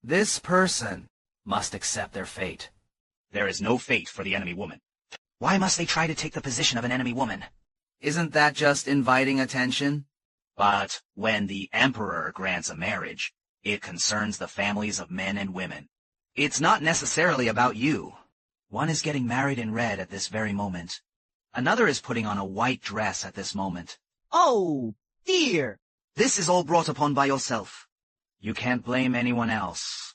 This person must accept their fate. There is no fate for the enemy woman. Why must they try to take the position of an enemy woman? Isn't that just inviting attention? But when the emperor grants a marriage, it concerns the families of men and women. It's not necessarily about you. One is getting married in red at this very moment. Another is putting on a white dress at this moment. Oh, dear. This is all brought upon by yourself. You can't blame anyone else.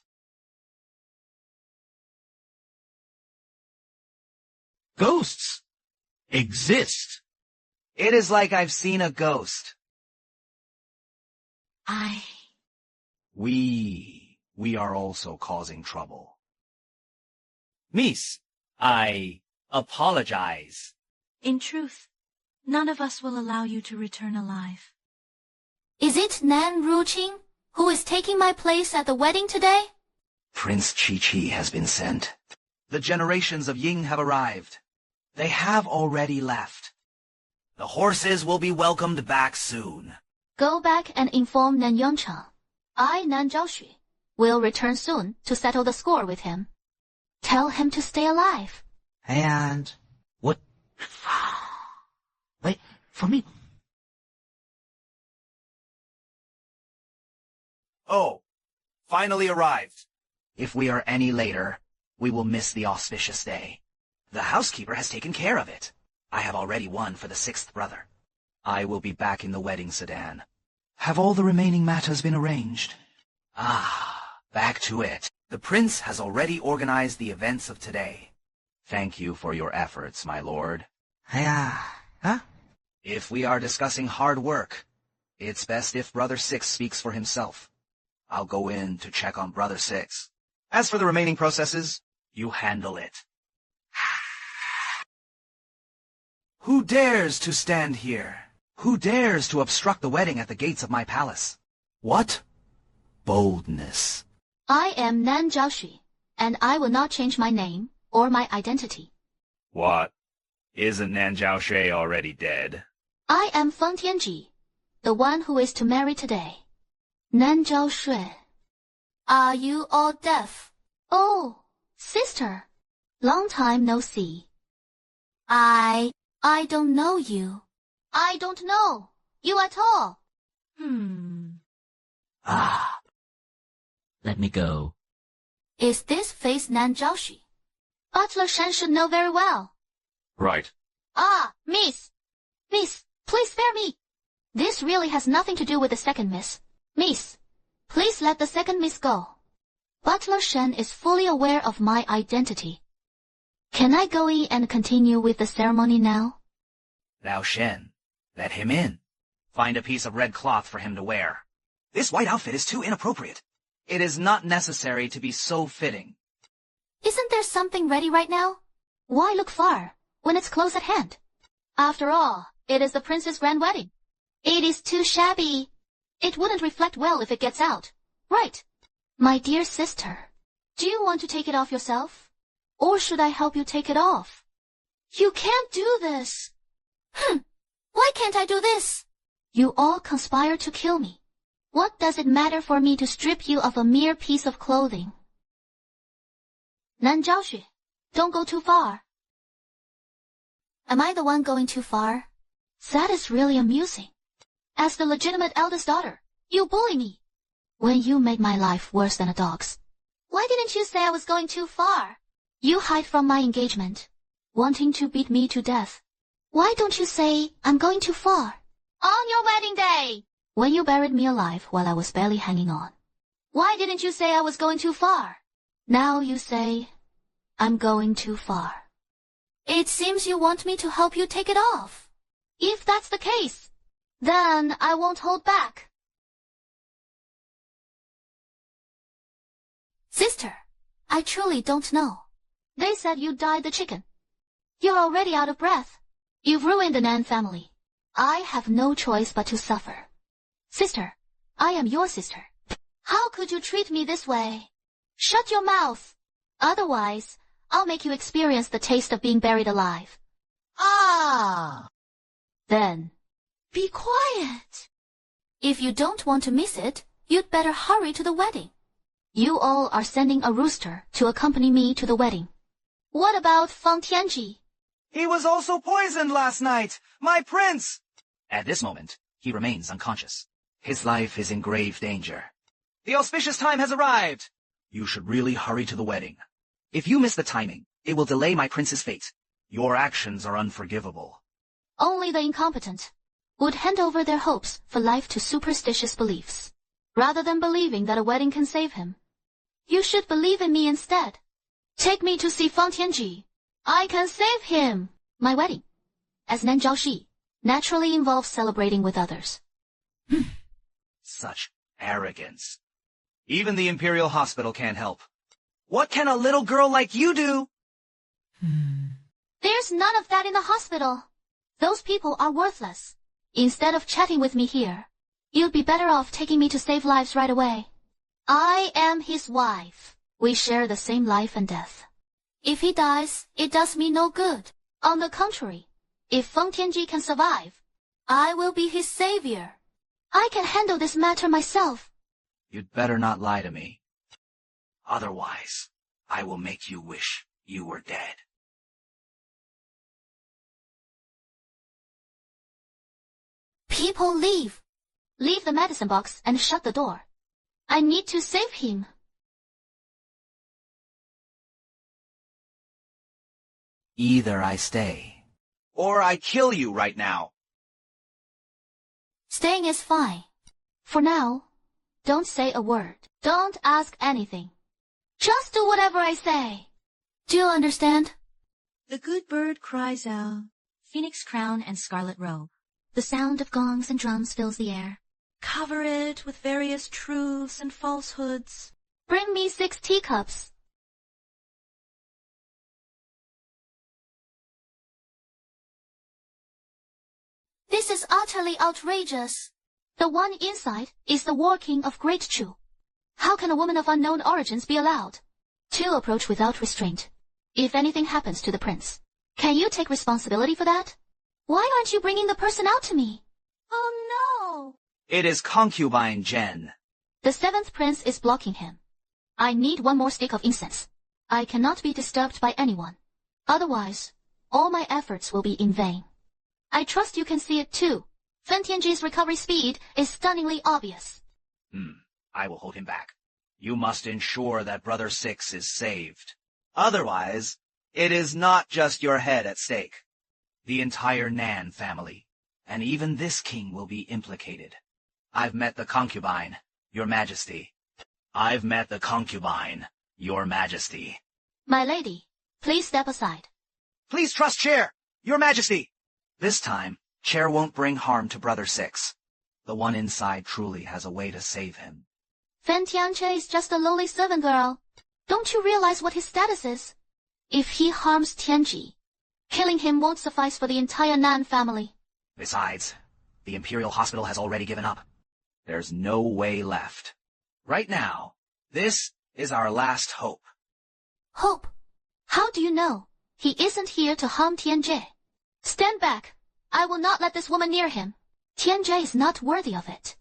Ghosts exist. It is like I've seen a ghost. We are also causing trouble. Miss, I apologize. In truth, none of us will allow you to return alive. Is it Nan Ruqing who is taking my place at the wedding today? Prince Chi-Chi has been sent. The generations of Ying have arrived. They have already left. The horses will be welcomed back soon. Go back and inform Nan Yongcheng. I, Nan Zhaoxu, will return soon to settle the score with him. Tell him to stay alive. And what? Wait for me. Oh, finally arrived. If we are any later, we will miss the auspicious day. The housekeeper has taken care of it. I have already won for the sixth brother. I will be back in the wedding sedan. Have all the remaining matters been arranged? Back to it. The prince has already organized the events of today. Thank you for your efforts, my lord. Huh? If we are discussing hard work, it's best if Brother Six speaks for himself. I'll go in to check on Brother Six. As for the remaining processes, you handle it. Who dares to stand here? Who dares to obstruct the wedding at the gates of my palace? What boldness! I am Nan Zhaoxu, and I will not change my name or my identity. What? Isn't Nan Zhaoshui already dead? I am Feng Tianji, the one who is to marry today. Nan Zhaoshui. Are you all deaf? Oh, sister. Long time no see. I don't know you. I don't know you at all. Let me go. Is this face Nan Zhaoxu? Butler Shen should know very well. Right. Miss, please spare me. This really has nothing to do with the second miss. Miss, please let the second miss go. Butler Shen is fully aware of my identity. Can I go in and continue with the ceremony now? Lao Shen, let him in. Find a piece of red cloth for him to wear. This white outfit is too inappropriate. It is not necessary to be so fitting. Isn't there something ready right now? Why look far when it's close at hand? After all, it is the prince's grand wedding. It is too shabby. It wouldn't reflect well if it gets out. Right. My dear sister, do you want to take it off yourself? Or should I help you take it off? You can't do this. Why can't I do this? You all conspire to kill me. What does it matter for me to strip you of a mere piece of clothing? Nan Zhaoxu, don't go too far. Am I the one going too far? That is really amusing. As the legitimate eldest daughter, you bully me. When you made my life worse than a dog's. Why didn't you say I was going too far? You hide from my engagement, wanting to beat me to death. Why don't you say I'm going too far? On your wedding day! When you buried me alive while I was barely hanging on. Why didn't you say I was going too far? Now you say I'm going too far. It seems you want me to help you take it off. If that's the case, then I won't hold back. Sister, I truly don't know. They said you dyed the chicken. You're already out of breath. You've ruined the Nan family. I have no choice but to suffer. Sister, I am your sister. How could you treat me this way? Shut your mouth. Otherwise, I'll make you experience the taste of being buried alive. Then, be quiet. If you don't want to miss it, you'd better hurry to the wedding. You all are sending a rooster to accompany me to the wedding. What about Feng Tianji? He was also poisoned last night! My prince! At this moment, he remains unconscious. His life is in grave danger. The auspicious time has arrived! You should really hurry to the wedding. If you miss the timing, it will delay my prince's fate. Your actions are unforgivable. Only the incompetent would hand over their hopes for life to superstitious beliefs, rather than believing that a wedding can save him. You should believe in me instead. Take me to see Feng Tianji. I can save him. My wedding, as Nan Zhaoxi, naturally involves celebrating with others. Such arrogance. Even the Imperial Hospital can't help. What can a little girl like you do? There's none of that in the hospital. Those people are worthless. Instead of chatting with me here, you'd be better off taking me to save lives right away. I am his wife. We share the same life and death. If he dies, it does me no good. On the contrary, if Feng Tianji can survive, I will be his savior. I can handle this matter myself. You'd better not lie to me. Otherwise, I will make you wish you were dead. People leave. Leave the medicine box and shut the door. I need to save him. Either I stay, or I kill you right now. Staying is fine. For now, don't say a word. Don't ask anything. Just do whatever I say. Do you understand? The good bird cries out, phoenix crown and scarlet robe. The sound of gongs and drums fills the air. Cover it with various truths and falsehoods. Bring me 6 teacups. This is utterly outrageous. The one inside is the war king of Great Chu. How can a woman of unknown origins be allowed to approach without restraint? If anything happens to the prince, can you take responsibility for that? Why aren't you bringing the person out to me? Oh no! It is concubine Jen. The 7th prince is blocking him. I need 1 more stick of incense. I cannot be disturbed by anyone. Otherwise, all my efforts will be in vain. I trust you can see it too. Feng Tianji's recovery speed is stunningly obvious. I will hold him back. You must ensure that Brother 6 is saved. Otherwise, it is not just your head at stake. The entire Nan family, and even this king will be implicated. I've met the concubine, Your Majesty. I've met the concubine, Your Majesty. My lady, please step aside. Please trust Chair, Your Majesty. This time, Chair won't bring harm to Brother 6. The one inside truly has a way to save him. Feng Tianji is just a lowly servant girl. Don't you realize what his status is? If he harms Tianji, killing him won't suffice for the entire Nan family. Besides, the Imperial Hospital has already given up. There's no way left. Right now, this is our last hope. Hope? How do you know? He isn't here to harm Tianji. Stand back. I will not let this woman near him. Tianji is not worthy of it.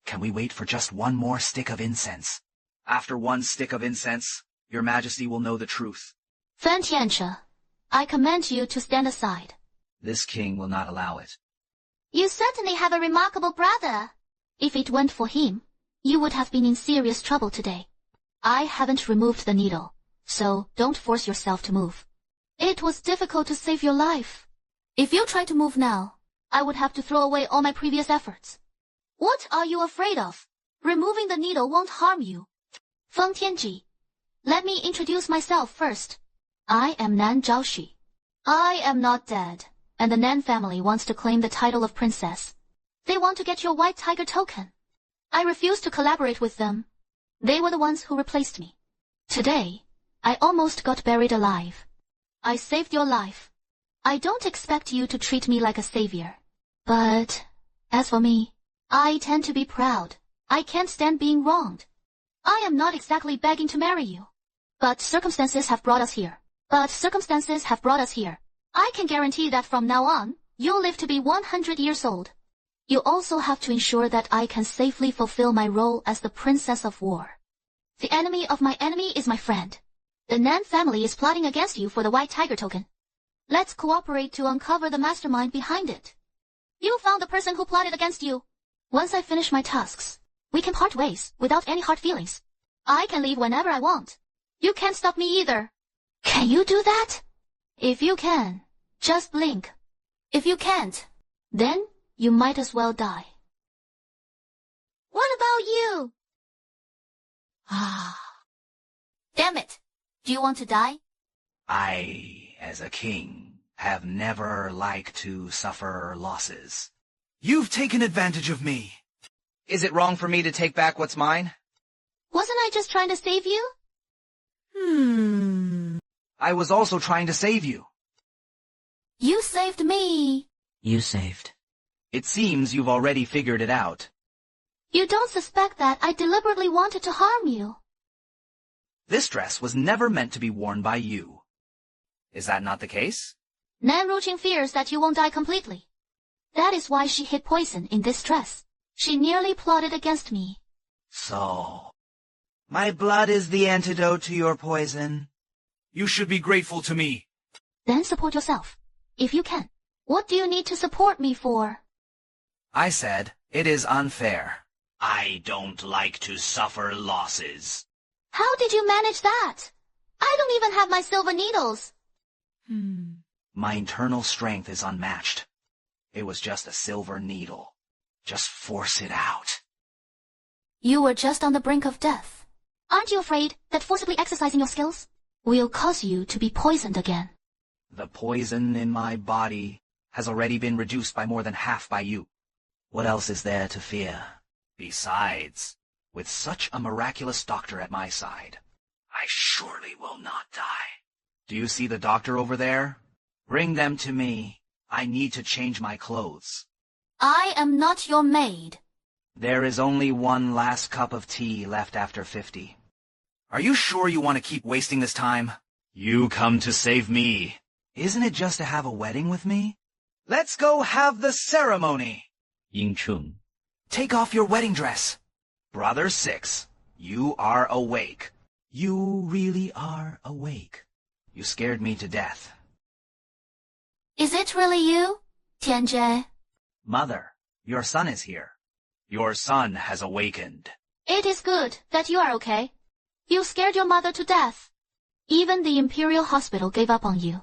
Can we wait for just 1 more stick of incense? After 1 stick of incense, Your Majesty will know the truth. Feng Tianji, I command you to stand aside. This king will not allow it. You certainly have a remarkable brother. If it weren't for him, you would have been in serious trouble today. I haven't removed the needle, so don't force yourself to move. It was difficult to save your life. If you try to move now, I would have to throw away all my previous efforts. What are you afraid of? Removing the needle won't harm you. Feng Tianji, let me introduce myself first. I am Nan Zhaoxi. I am not dead, and the Nan family wants to claim the title of princess. They want to get your white tiger token. I refuse to collaborate with them. They were the ones who replaced me. Today, I almost got buried alive. I saved your life. I don't expect you to treat me like a savior. But, as for me, I tend to be proud. I can't stand being wronged. I am not exactly begging to marry you. But circumstances have brought us here. I can guarantee that from now on, you'll live to be 100 years old. You also have to ensure that I can safely fulfill my role as the Princess of War. The enemy of my enemy is my friend. The Nan family is plotting against you for the White Tiger token. Let's cooperate to uncover the mastermind behind it. You found the person who plotted against you. Once I finish my tasks, we can part ways without any hard feelings. I can leave whenever I want. You can't stop me either. Can you do that? If you can, just blink. If you can't, then you might as well die. What about you? Damn it. Do you want to die? I, as a king, have never liked to suffer losses. You've taken advantage of me. Is it wrong for me to take back what's mine? Wasn't I just trying to save you? I was also trying to save you. You saved me. You saved. It seems you've already figured it out. You don't suspect that I deliberately wanted to harm you. This dress was never meant to be worn by you. Is that not the case? Nan Ruqing fears that you won't die completely. That is why she hid poison in this dress. She nearly plotted against me. So, my blood is the antidote to your poison. You should be grateful to me. Then support yourself, if you can. What do you need to support me for? I said, it is unfair. I don't like to suffer losses. How did you manage that? I don't even have my silver needles. My internal strength is unmatched. It was just a silver needle. Just force it out. You were just on the brink of death. Aren't you afraid that forcibly exercising your skills will cause you to be poisoned again? The poison in my body has already been reduced by more than half by you. What else is there to fear? Besides, with such a miraculous doctor at my side, I surely will not die. Do you see the doctor over there? Bring them to me. I need to change my clothes. I am not your maid. There is only one last cup of tea left after 50. Are you sure you want to keep wasting this time? You come to save me. Isn't it just to have a wedding with me? Let's go have the ceremony. Yingchun. Take off your wedding dress. Brother 6, you are awake. You really are awake. You scared me to death. Is it really you, Tianjie? Mother, your son is here. Your son has awakened. It is good that you are okay. You scared your mother to death. Even the Imperial Hospital gave up on you.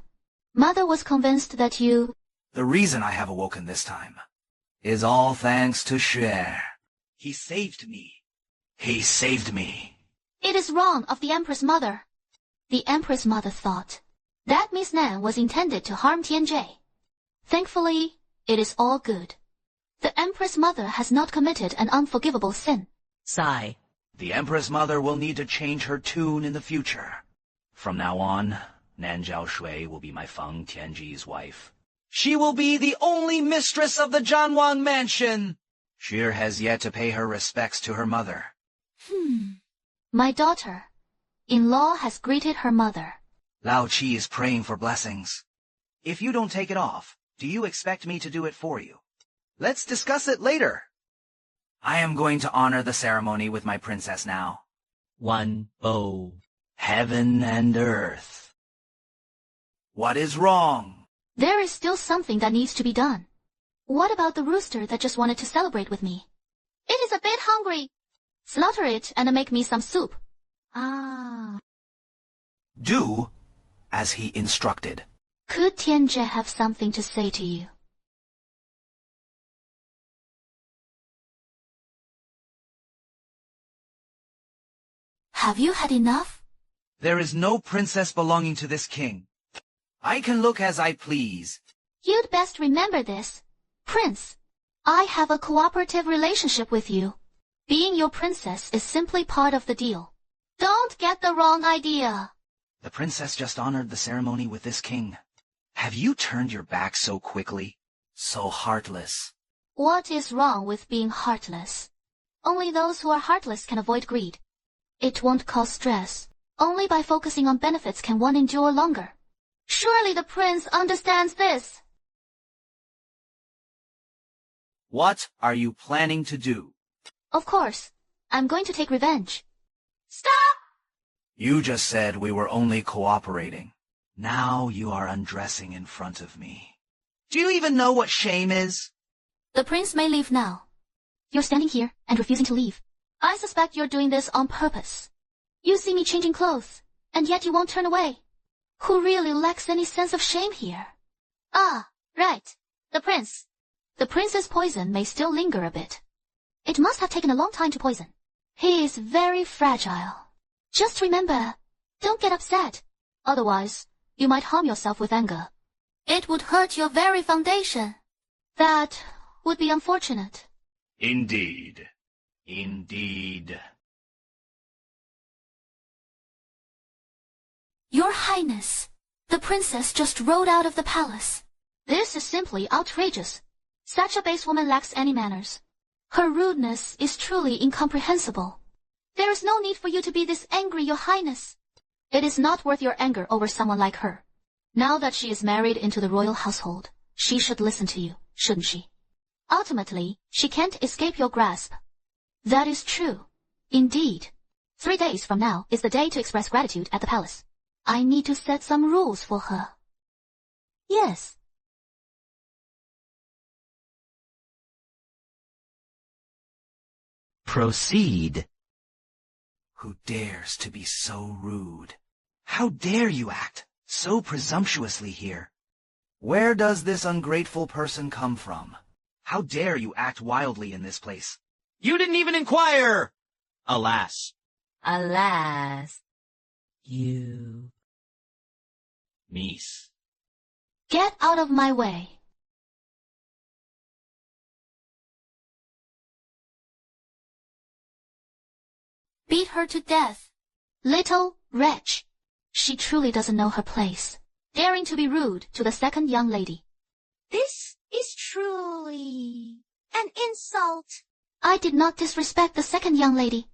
Mother was convinced that you... The reason I have awoken this time is all thanks to Xue. He saved me. He saved me. It is wrong of the Empress Mother. The Empress Mother thought that Miss Nan was intended to harm Tianjie. Thankfully, it is all good. The Empress Mother has not committed an unforgivable sin. Sigh. The Empress Mother will need to change her tune in the future. From now on, Nan Zhaoshui will be my Feng Tianji's wife. She will be the only mistress of the Zhanwang Mansion. Xue has yet to pay her respects to her mother. My daughter-in-law has greeted her mother. Lao Qi is praying for blessings. If you don't take it off, do you expect me to do it for you? Let's discuss it later. I am going to honor the ceremony with my princess now. One bow. Heaven and earth. What is wrong? There is still something that needs to be done. What about the rooster that just wanted to celebrate with me? It is a bit hungry. Slaughter it and make me some soup. Do as he instructed. Could Tianjie have something to say to you? Have you had enough? There is no princess belonging to this king. I can look as I please. You'd best remember this. Prince, I have a cooperative relationship with you. Being your princess is simply part of the deal. Don't get the wrong idea. The princess just honored the ceremony with this king. Have you turned your back so quickly? So heartless. What is wrong with being heartless? Only those who are heartless can avoid greed. It won't cause stress. Only by focusing on benefits can one endure longer. Surely the prince understands this. What are you planning to do? Of course, I'm going to take revenge. Stop! You just said we were only cooperating. Now you are undressing in front of me. Do you even know what shame is? The prince may leave now. You're standing here and refusing to leave. I suspect you're doing this on purpose. You see me changing clothes, and yet you won't turn away. Who really lacks any sense of shame here? Ah, right. The prince. The prince's poison may still linger a bit. It must have taken a long time to poison. He is very fragile. Just remember, don't get upset. Otherwise, you might harm yourself with anger. It would hurt your very foundation. That would be unfortunate. Indeed. Indeed. Your Highness, the princess just rode out of the palace. This is simply outrageous. Such a base woman lacks any manners. Her rudeness is truly incomprehensible. There is no need for you to be this angry, Your Highness. It is not worth your anger over someone like her. Now that she is married into the royal household, she should listen to you, shouldn't she? Ultimately, she can't escape your grasp. That is true. Indeed. 3 days from now is the day to express gratitude at the palace. I need to set some rules for her. Yes. Proceed. Who dares to be so rude? How dare you act so presumptuously here? Where does this ungrateful person come from? How dare you act wildly in this place? You didn't even inquire! Alas. Alas. You. Niece. Get out of my way. Beat her to death. Little wretch. She truly doesn't know her place. Daring to be rude to the second young lady. This is truly an insult. I did not disrespect the second young lady.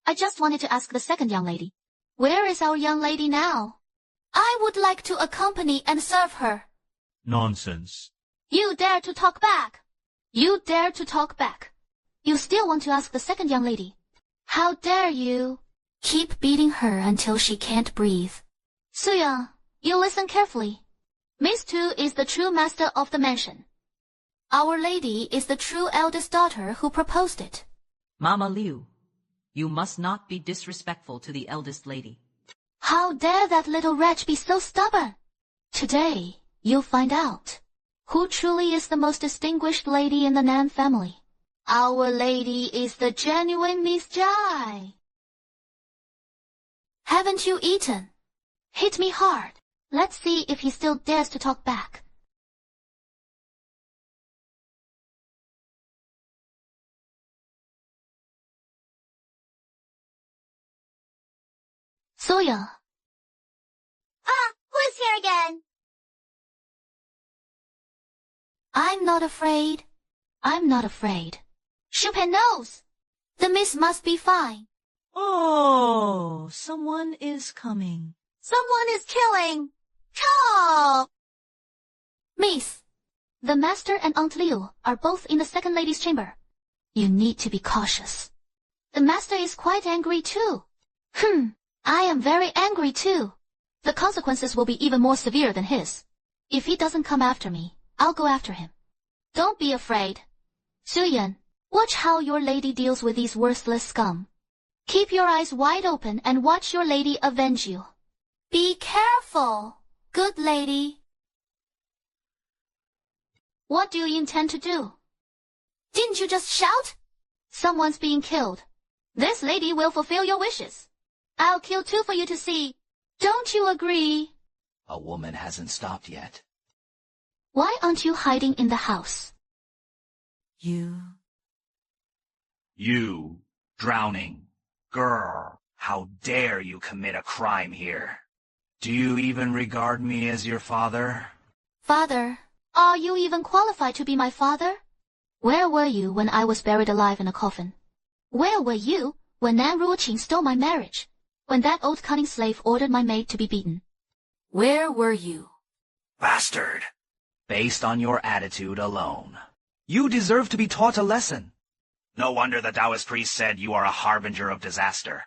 I just wanted to ask the second young lady, where is our young lady now? I would like to accompany and serve her. Nonsense. You dare to talk back. You dare to talk back. You still want to ask the second young lady. How dare you? Keep beating her until she can't breathe. Suya, you listen carefully. Miss Tu is the true master of the mansion. Our lady is the true eldest daughter who proposed it. Mama Liu, you must not be disrespectful to the eldest lady. How dare that little wretch be so stubborn? Today, you'll find out who truly is the most distinguished lady in the Nan family. Our lady is the genuine Miss Jai. Haven't you eaten? Hit me hard. Let's see if he still dares to talk back. Soya. Who's here again? I'm not afraid. I'm not afraid. Chupin knows. The miss must be fine. Oh, someone is coming. Someone is killing. Chop! Miss, the master and Aunt Liu are both in the second lady's chamber. You need to be cautious. The master is quite angry too. I am very angry too. The consequences will be even more severe than his. If he doesn't come after me, I'll go after him. Don't be afraid. Suyan, watch how your lady deals with these worthless scum. Keep your eyes wide open and watch your lady avenge you. Be careful, good lady. What do you intend to do? Didn't you just shout? Someone's being killed. This lady will fulfill your wishes. I'll kill two for you to see. Don't you agree? A woman hasn't stopped yet. Why aren't you hiding in the house? You. You. Drowning. Girl, how dare you commit a crime here? Do you even regard me as your father? Father, are you even qualified to be my father? Where were you when I was buried alive in a coffin? Where were you when Nan Ruoqing stole my marriage? When that old cunning slave ordered my maid to be beaten? Where were you? Bastard! Based on your attitude alone, you deserve to be taught a lesson. No wonder the Taoist priest said you are a harbinger of disaster.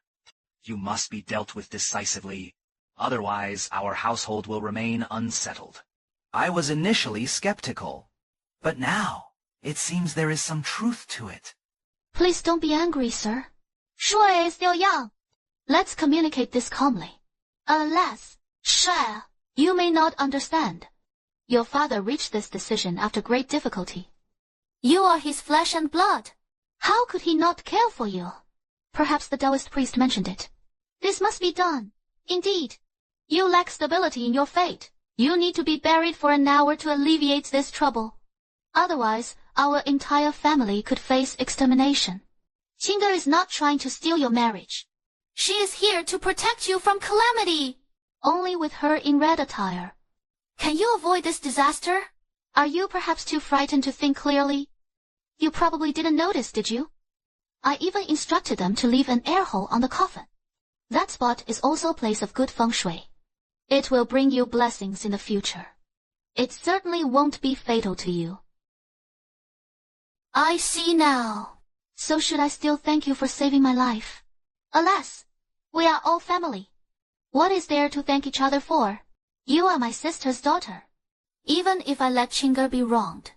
You must be dealt with decisively. Otherwise, our household will remain unsettled. I was initially skeptical, but now it seems there is some truth to it. Please don't be angry, sir. Shui is still young. Let's communicate this calmly. Alas, Shui, you may not understand. Your father reached this decision after great difficulty. You are his flesh and blood. How could he not care for you? Perhaps the Taoist priest mentioned it. This must be done. Indeed. You lack stability in your fate. You need to be buried for an hour to alleviate this trouble. Otherwise, our entire family could face extermination. Qingge is not trying to steal your marriage. She is here to protect you from calamity. Only with her in red attire. Can you avoid this disaster? Are you perhaps too frightened to think clearly? You probably didn't notice, did you? I even instructed them to leave an air hole on the coffin. That spot is also a place of good feng shui. It will bring you blessings in the future. It certainly won't be fatal to you. I see now. So should I still thank you for saving my life? Alas, we are all family. What is there to thank each other for? You are my sister's daughter. Even if I let Qingge be wronged,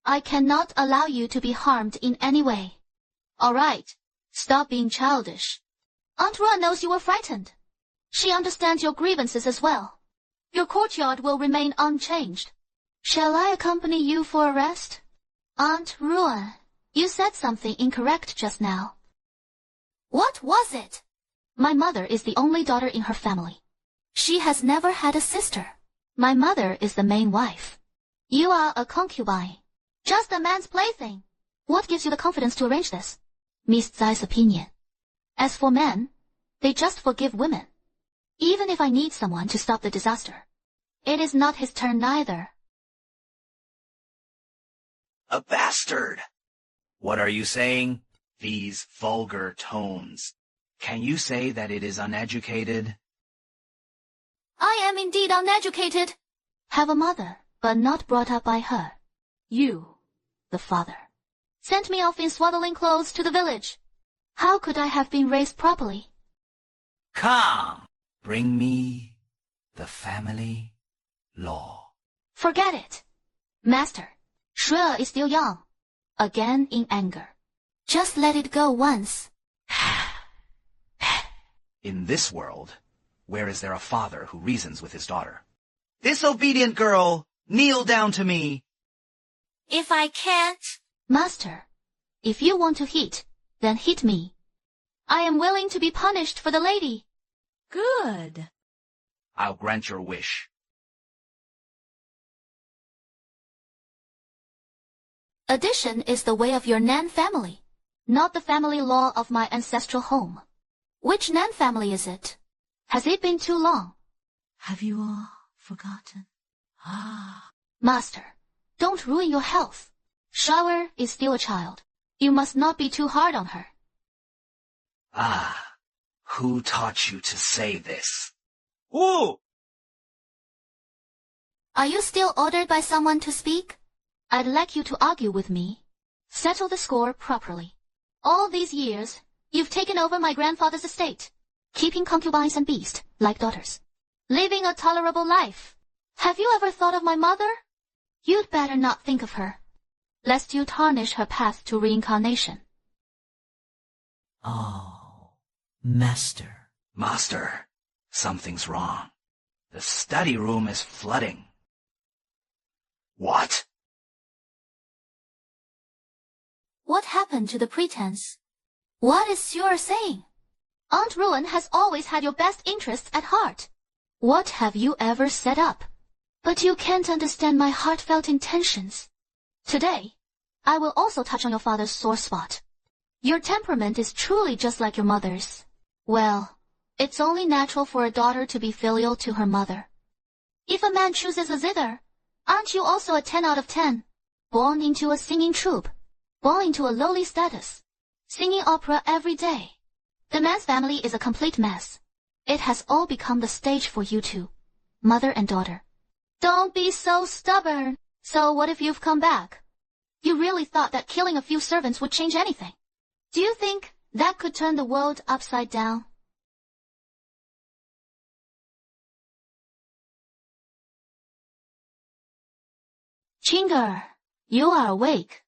I cannot allow you to be harmed in any way. All right, stop being childish. Aunt Ruan knows you were frightened. She understands your grievances as well. Your courtyard will remain unchanged. Shall I accompany you for a rest? Aunt Ruan, you said something incorrect just now. What was it? My mother is the only daughter in her family. She has never had a sister. My mother is the main wife. You are a concubine. Just a man's plaything. What gives you the confidence to arrange this? Miss Tsai's opinion. As for men, they just forgive women. Even if I need someone to stop the disaster. It is not his turn neither. A bastard! What are you saying? These vulgar tones. Can you say that it is uneducated? I am indeed uneducated. Have a mother, but not brought up by her. You, the father, sent me off in swaddling clothes to the village. How could I have been raised properly? Come, bring me the family law. Forget it. Master, Shui is still young. Again in anger. Just let it go once. In this world, where is there a father who reasons with his daughter? Disobedient girl, kneel down to me. If I can't... Master, if you want to hit, then hit me. I am willing to be punished for the lady. Good. I'll grant your wish. Addition is the way of your Nan family, not the family law of my ancestral home. Which Nan family is it? Has it been too long? Have you all forgotten? Master, don't ruin your health. Shower is still a child. You must not be too hard on her. Ah, who taught you to say this? Ooh! Are you still ordered by someone to speak? I'd like you to argue with me. Settle the score properly. All these years, you've taken over my grandfather's estate, keeping concubines and beasts like daughters, living a tolerable life. Have you ever thought of my mother? You'd better not think of her, lest you tarnish her path to reincarnation. Oh, Master. Master, something's wrong. The study room is flooding. What? What happened to the pretense? What is Sure saying? Aunt Ruan has always had your best interests at heart. What have you ever set up? But you can't understand my heartfelt intentions. Today, I will also touch on your father's sore spot. Your temperament is truly just like your mother's. Well, it's only natural for a daughter to be filial to her mother. If a man chooses a zither, aren't you also a 10 out of 10? Born into a singing troupe, born into a lowly status, singing opera every day. The man's family is a complete mess. It has all become the stage for you two, mother and daughter. Don't be so stubborn. So what if you've come back? You really thought that killing a few servants would change anything? Do you think that could turn the world upside down? Chinger, you are awake.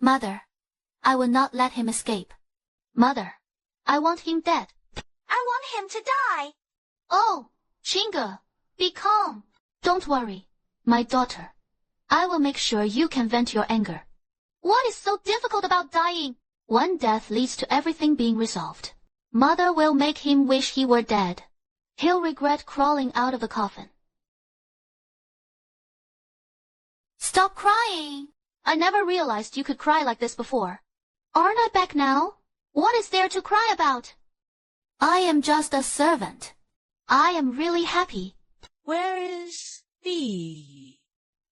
Mother, I will not let him escape. Mother, I want him dead. I want him to die. Oh, Chinger, be calm. Don't worry, my daughter. I will make sure you can vent your anger. What is so difficult about dying? One death leads to everything being resolved. Mother will make him wish he were dead. He'll regret crawling out of the coffin. Stop crying. I never realized you could cry like this before. Aren't I back now? What is there to cry about? I am just a servant. I am really happy. Where is he?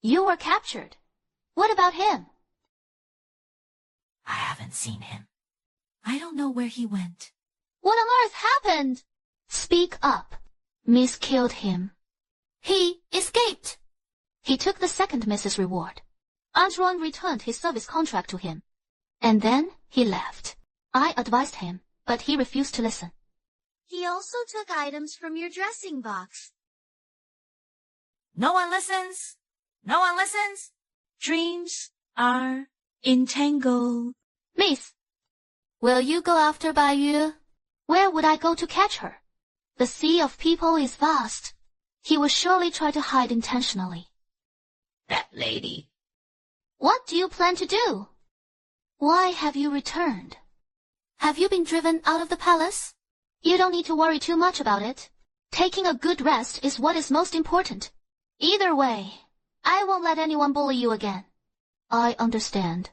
You were captured. What about him? I haven't seen him. I don't know where he went. What on earth happened? Speak up. Miss killed him. He escaped. He took the second Mrs. reward. Antoine returned his service contract to him. And then he left. I advised him, but he refused to listen. He also took items from your dressing box. No one listens. No one listens. Dreams are entangled. Miss, will you go after Baiyu? Where would I go to catch her? The sea of people is vast. He will surely try to hide intentionally. That lady. What do you plan to do? Why have you returned? Have you been driven out of the palace? You don't need to worry too much about it. Taking a good rest is what is most important. Either way, I won't let anyone bully you again. I understand.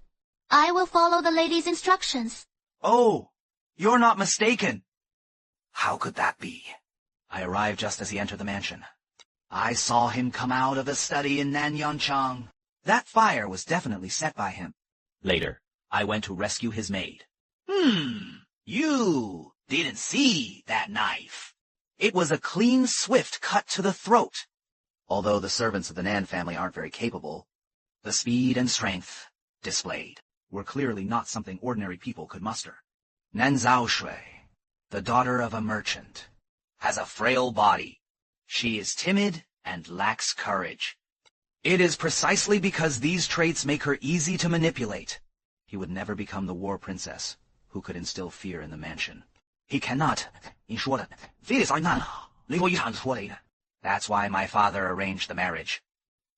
I will follow the lady's instructions. Oh, you're not mistaken. How could that be? I arrived just as he entered the mansion. I saw him come out of the study in Nanyangchang. That fire was definitely set by him. Later, I went to rescue his maid. You didn't see that knife. It was a clean, swift cut to the throat. Although the servants of the Nan family aren't very capable, the speed and strength displayed were clearly not something ordinary people could muster. Nan Zhaoshui, the daughter of a merchant, has a frail body. She is timid and lacks courage. It is precisely because these traits make her easy to manipulate. He would never become the war princess who could instill fear in the mansion. He cannot. That's why my father arranged the marriage.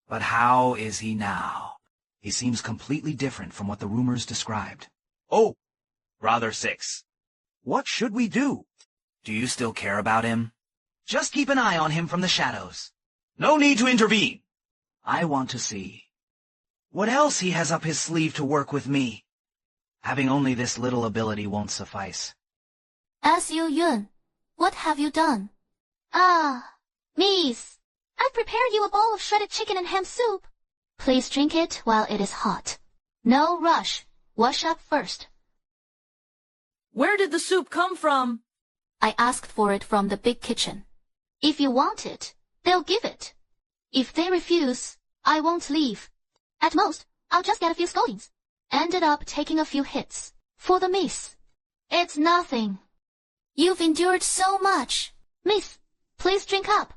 But how is he now? He seems completely different from what the rumors described. Oh, Brother Six, what should we do? Do you still care about him? Just keep an eye on him from the shadows. No need to intervene. I want to see what else he has up his sleeve to work with me. Having only this little ability won't suffice. Yu Yun, what have you done? Ah, Miss, I've prepared you a bowl of shredded chicken and ham soup. Please drink it while it is hot. No rush. Wash up first. Where did the soup come from? I asked for it from the big kitchen. If you want it, they'll give it. If they refuse, I won't leave. At most, I'll just get a few scoldings. Ended up taking a few hits. For the miss. It's nothing. You've endured so much. Miss, please drink up.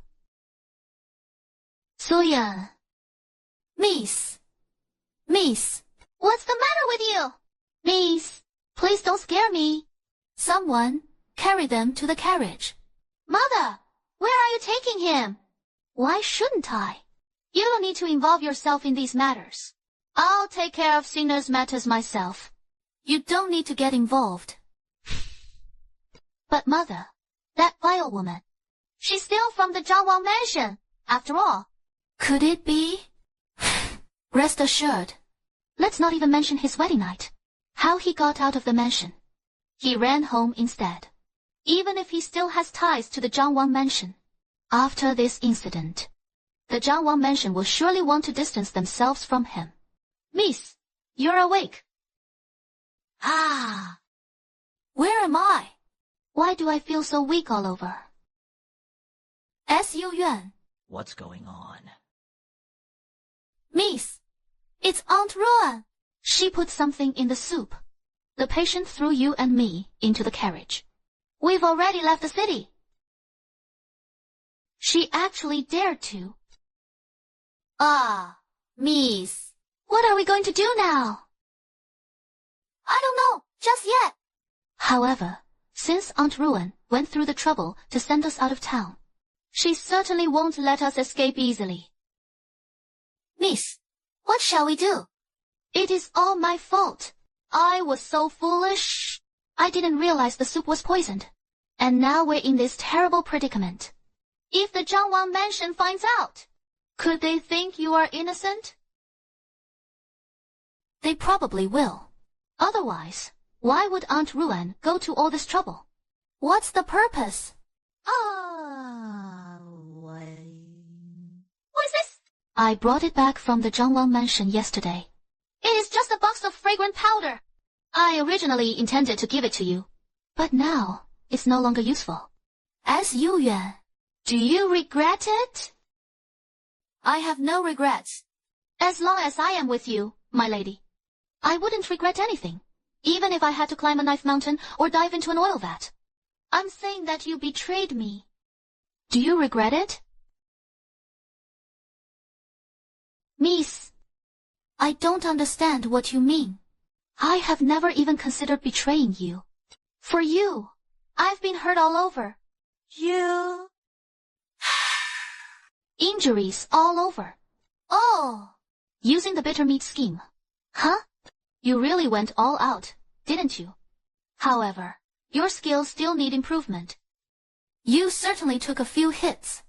Suyan. Miss. Miss. What's the matter with you? Miss, please don't scare me. Someone carry them to the carriage. Mother, where are you taking him? Why shouldn't I? You don't need to involve yourself in these matters. I'll take care of Singer's matters myself. You don't need to get involved. But mother, that vile woman, she's still from the Zhangwang mansion, after all. Could it be? Rest assured. Let's not even mention his wedding night. How he got out of the mansion. He ran home instead. Even if he still has ties to the Zhangwang mansion. After this incident, the Zhangwang mansion will surely want to distance themselves from him. Miss, you're awake. Ah. Where am I? Why do I feel so weak all over? Yu Yuan. What's going on? Miss, it's Aunt Ruan. She put something in the soup. The patient threw you and me into the carriage. We've already left the city. She actually dared to. Ah, Miss, what are we going to do now? I don't know, just yet. However, since Aunt Ruan went through the trouble to send us out of town, she certainly won't let us escape easily. Miss, what shall we do? It is all my fault. I was so foolish. I didn't realize the soup was poisoned. And now we're in this terrible predicament. If the Zhangwang mansion finds out, could they think you are innocent? They probably will. Otherwise, why would Aunt Ruan go to all this trouble? What's the purpose? What is this? I brought it back from the Zhangwang mansion yesterday. It is just a box of fragrant powder. I originally intended to give it to you, but now it's no longer useful. As Yu Yuan, do you regret it? I have no regrets. As long as I am with you, my lady, I wouldn't regret anything, even if I had to climb a knife mountain or dive into an oil vat. I'm saying that you betrayed me. Do you regret it? Miss, I don't understand what you mean. I have never even considered betraying you. For you, I've been hurt all over. You... Injuries all over. Oh! Using the bitter meat scheme. Huh? You really went all out, didn't you? However, your skills still need improvement. You certainly took a few hits.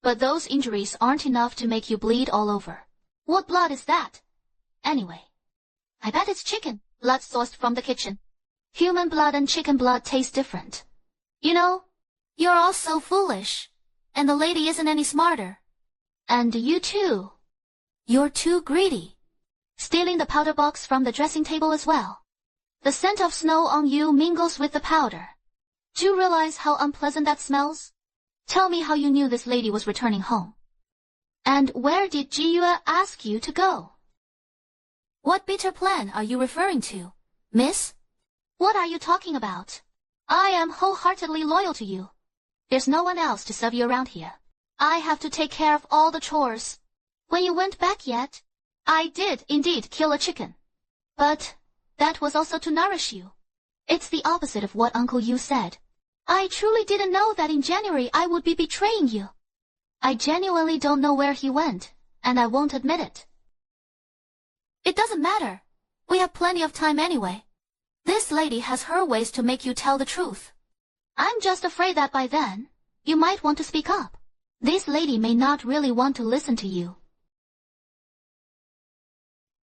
But those injuries aren't enough to make you bleed all over. What blood is that? Anyway, I bet it's chicken blood sourced from the kitchen. Human blood and chicken blood taste different. You know, you're all so foolish, and the lady isn't any smarter. And you too. You're too greedy. Stealing the powder box from the dressing table as well. The scent of snow on you mingles with the powder. Do you realize how unpleasant that smells? Tell me how you knew this lady was returning home. And where did Ji Yue ask you to go? What bitter plan are you referring to, miss? What are you talking about? I am wholeheartedly loyal to you. There's no one else to serve you around here. I have to take care of all the chores. When you went back yet, I did indeed kill a chicken. But that was also to nourish you. It's the opposite of what Uncle Yu said. I truly didn't know that in January I would be betraying you. I genuinely don't know where he went, and I won't admit it. It doesn't matter. We have plenty of time anyway. This lady has her ways to make you tell the truth. I'm just afraid that by then, you might want to speak up. This lady may not really want to listen to you.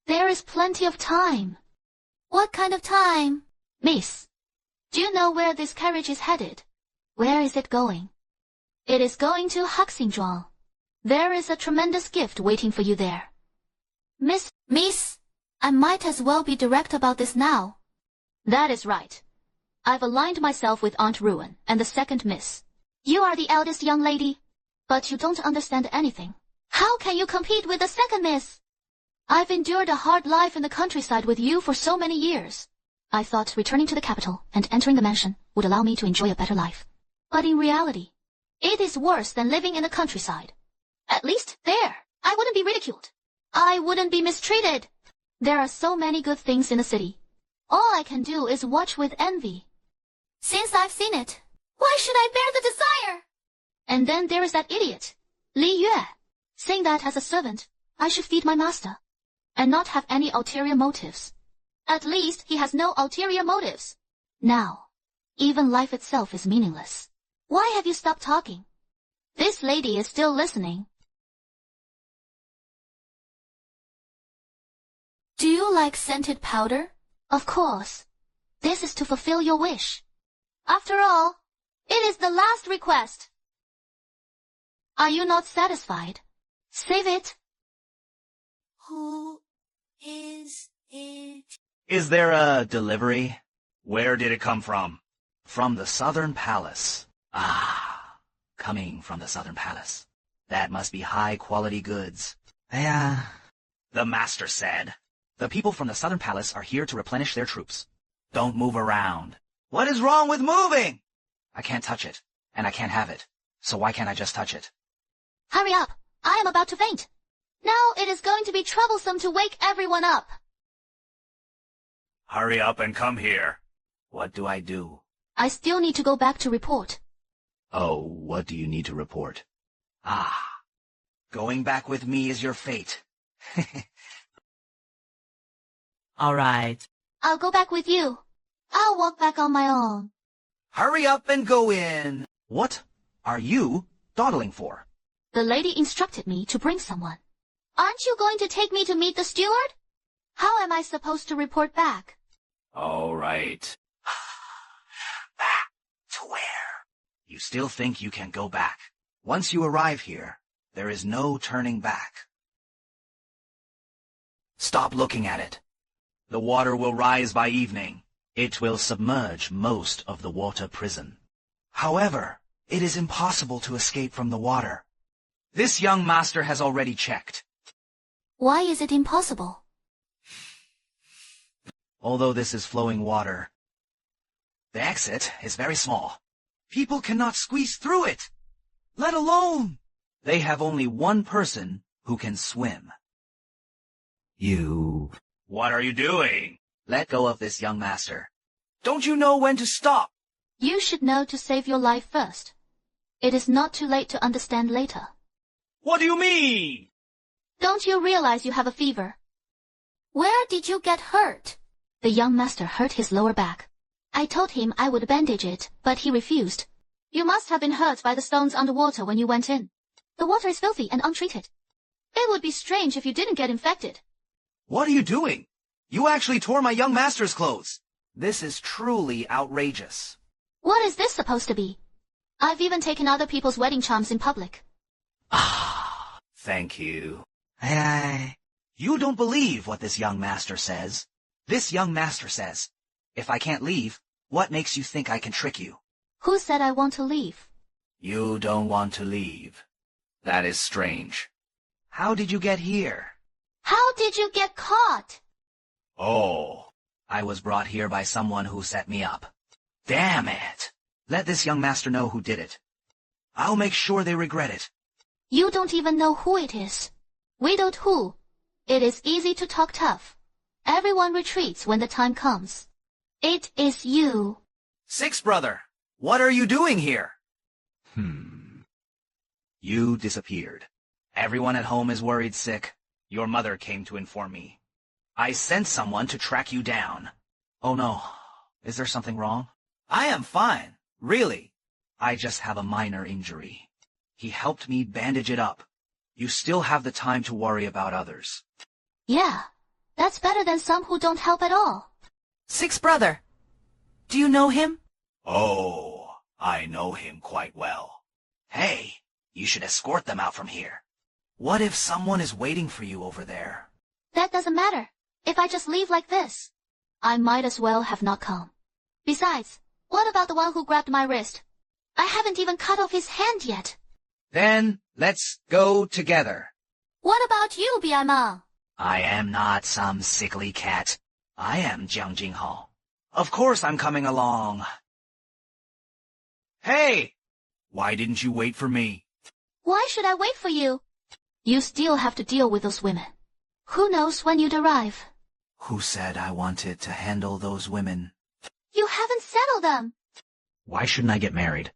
There is plenty of time. What kind of time? Miss, do you know where this carriage is headed? Where is it going? It is going to Haxingzhuang. There is a tremendous gift waiting for you there. Miss, I might as well be direct about this now. That is right. I've aligned myself with Aunt Ruan and the second miss. You are the eldest young lady, but you don't understand anything. How can you compete with the second miss? I've endured a hard life in the countryside with you for so many years. I thought returning to the capital and entering the mansion would allow me to enjoy a better life. But in reality, it is worse than living in the countryside. At least there, I wouldn't be ridiculed. I wouldn't be mistreated. There are so many good things in the city. All I can do is watch with envy. Since I've seen it, why should I bear the desire? And then there is that idiot, Li Yue, saying that as a servant, I should feed my master, and not have any ulterior motives. At least he has no ulterior motives. Now, even life itself is meaningless. Why have you stopped talking? This lady is still listening. Do you like scented powder? Of course. This is to fulfill your wish. After all, it is the last request. Are you not satisfied? Save it. Who is it? Is there a delivery? Where did it come from? From the Southern Palace. Ah, coming from the Southern Palace. That must be high-quality goods. The master said, the people from the Southern Palace are here to replenish their troops. Don't move around. What is wrong with moving? I can't touch it, and I can't have it. So why can't I just touch it? Hurry up. I am about to faint. Now it is going to be troublesome to wake everyone up. Hurry up and come here. What do I do? I still need to go back to report. Oh, what do you need to report? Ah, going back with me is your fate. All right. I'll go back with you. I'll walk back on my own. Hurry up and go in. What are you dawdling for? The lady instructed me to bring someone. Aren't you going to take me to meet the steward? How am I supposed to report back? All right. Back to where? You still think you can go back. Once you arrive here, there is no turning back. Stop looking at it. The water will rise by evening. It will submerge most of the water prison. However, it is impossible to escape from the water. This young master has already checked. Why is it impossible? Although this is flowing water, the exit is very small. People cannot squeeze through it, let alone they have only one person who can swim. You... What are you doing? Let go of this young master. Don't you know when to stop? You should know to save your life first. It is not too late to understand later. What do you mean? Don't you realize you have a fever? Where did you get hurt? The young master hurt his lower back. I told him I would bandage it, but he refused. You must have been hurt by the stones underwater when you went in. The water is filthy and untreated. It would be strange if you didn't get infected. What are you doing? You actually tore my young master's clothes. This is truly outrageous. What is this supposed to be? I've even taken other people's wedding charms in public. Ah, thank you. You don't believe what this young master says. This young master says, if I can't leave, what makes you think I can trick you? Who said I want to leave? You don't want to leave. That is strange. How did you get here? How did you get caught? Oh, I was brought here by someone who set me up. Damn it! Let this young master know who did it. I'll make sure they regret it. You don't even know who it is. Widowed who? It is easy to talk tough. Everyone retreats when the time comes. It is you. Sixth brother, what are you doing here? You disappeared. Everyone at home is worried sick. Your mother came to inform me. I sent someone to track you down. Oh no, is there something wrong? I am fine, really. I just have a minor injury. He helped me bandage it up. You still have the time to worry about others. Yeah, that's better than some who don't help at all. Sixth brother, do you know him? Oh, I know him quite well. Hey, you should escort them out from here. What if someone is waiting for you over there? That doesn't matter. If I just leave like this, I might as well have not come. Besides, what about the one who grabbed my wrist? I haven't even cut off his hand yet. Then, let's go together. What about you, Biaima? I am not some sickly cat. I am Jiang Jinghao. Of course I'm coming along. Hey! Why didn't you wait for me? Why should I wait for you? You still have to deal with those women. Who knows when you'd arrive? Who said I wanted to handle those women? You haven't settled them. Why shouldn't I get married?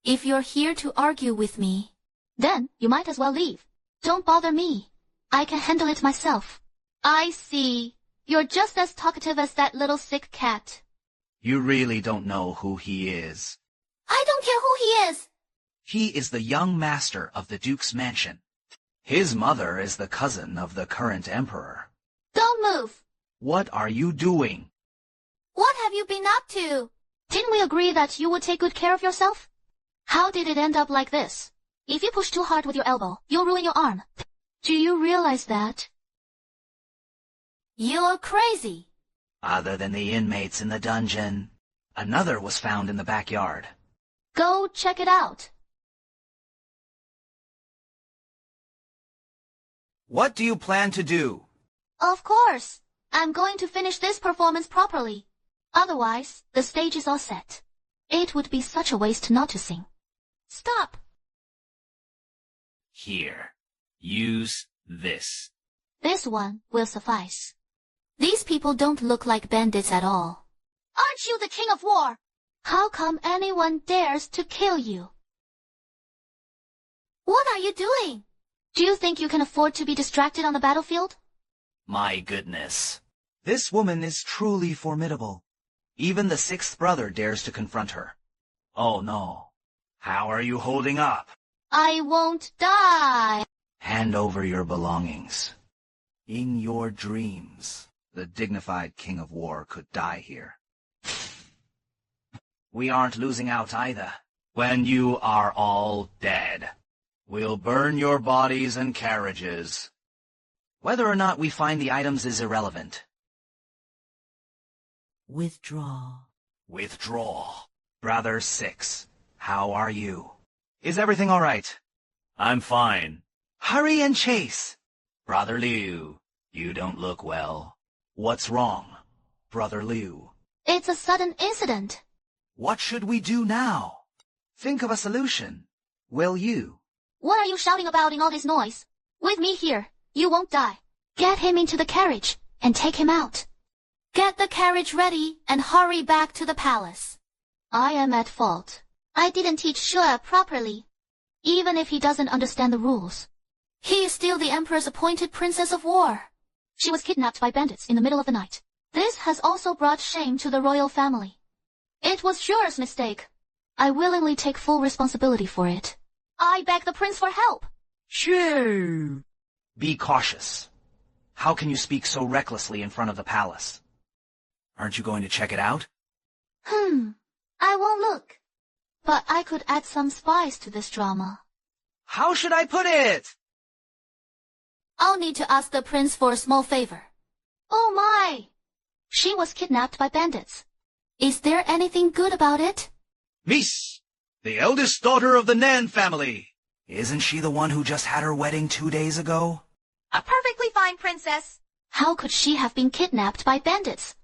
If you're here to argue with me, then you might as well leave. Don't bother me. I can handle it myself. I see. You're just as talkative as that little sick cat. You really don't know who he is. I don't care who he is. He is the young master of the Duke's mansion. His mother is the cousin of the current emperor. Don't move. What are you doing? What have you been up to? Didn't we agree that you would take good care of yourself? How did it end up like this? If you push too hard with your elbow, you'll ruin your arm. Do you realize that? You're crazy. Other than the inmates in the dungeon, another was found in the backyard. Go check it out. What do you plan to do? Of course. I'm going to finish this performance properly. Otherwise, the stage is all set. It would be such a waste not to sing. Stop. Here, use This. This one will suffice. These people don't look like bandits at all. Aren't you the king of war? How come anyone dares to kill you? What are you doing? Do you think you can afford to be distracted on the battlefield? My goodness. This woman is truly formidable. Even the sixth brother dares to confront her. Oh no. How are you holding up? I won't die. Hand over your belongings. In your dreams. The dignified king of war could die here. We aren't losing out either. When you are all dead, we'll burn your bodies and carriages. Whether or not we find the items is irrelevant. Withdraw. Withdraw. Brother Six, how are you? Is everything all right? I'm fine. Hurry and chase. Brother Liu, you don't look well. What's wrong, Brother Liu? It's a sudden incident. What should we do now? Think of a solution. Will you? What are you shouting about in all this noise? With me here, you won't die. Get him into the carriage and take him out. Get the carriage ready and hurry back to the palace. I am at fault. I didn't teach Shue properly, even if he doesn't understand the rules. He is still the emperor's appointed princess of war. She was kidnapped by bandits in the middle of the night. This has also brought shame to the royal family. It was Shue's mistake. I willingly take full responsibility for it. I beg the prince for help. Shoo! Be cautious. How can you speak so recklessly in front of the palace? Aren't you going to check it out? I won't look. But I could add some spice to this drama. How should I put it? I'll need to ask the prince for a small favor. Oh my! She was kidnapped by bandits. Is there anything good about it? Miss, the eldest daughter of the Nan family. Isn't she the one who just had her wedding 2 days ago? A perfectly fine princess. How could she have been kidnapped by bandits?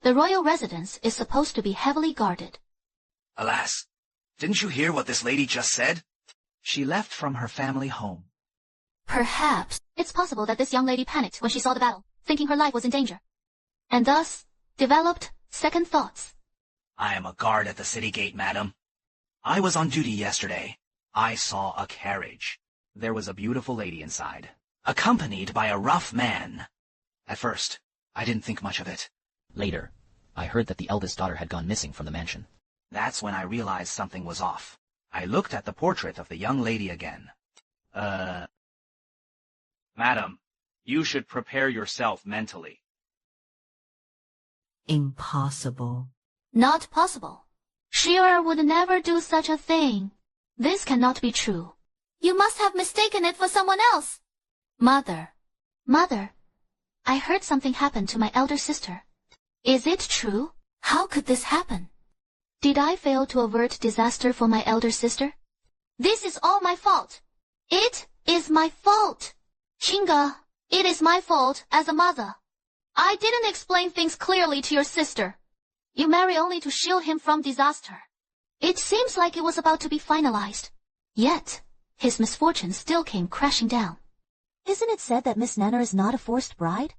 The royal residence is supposed to be heavily guarded. Alas, didn't you hear what this lady just said? She left from her family home. Perhaps. It's possible that this young lady panicked when she saw the battle, thinking her life was in danger, and thus developed second thoughts. I am a guard at the city gate, madam. I was on duty yesterday. I saw a carriage. There was a beautiful lady inside, accompanied by a rough man. At first, I didn't think much of it. Later, I heard that the eldest daughter had gone missing from the mansion. That's when I realized something was off. I looked at the portrait of the young lady again. Madam, you should prepare yourself mentally. Impossible. Not possible. Shira would never do such a thing. This cannot be true. You must have mistaken it for someone else. Mother, I heard something happen to my elder sister. Is it true? How could this happen? Did I fail to avert disaster for my elder sister? This is all my fault. It is my fault. Chinga, it is my fault as a mother. I didn't explain things clearly to your sister. You marry only to shield him from disaster. It seems like it was about to be finalized. Yet, his misfortune still came crashing down. Isn't it said that Miss Nanner is not a forced bride,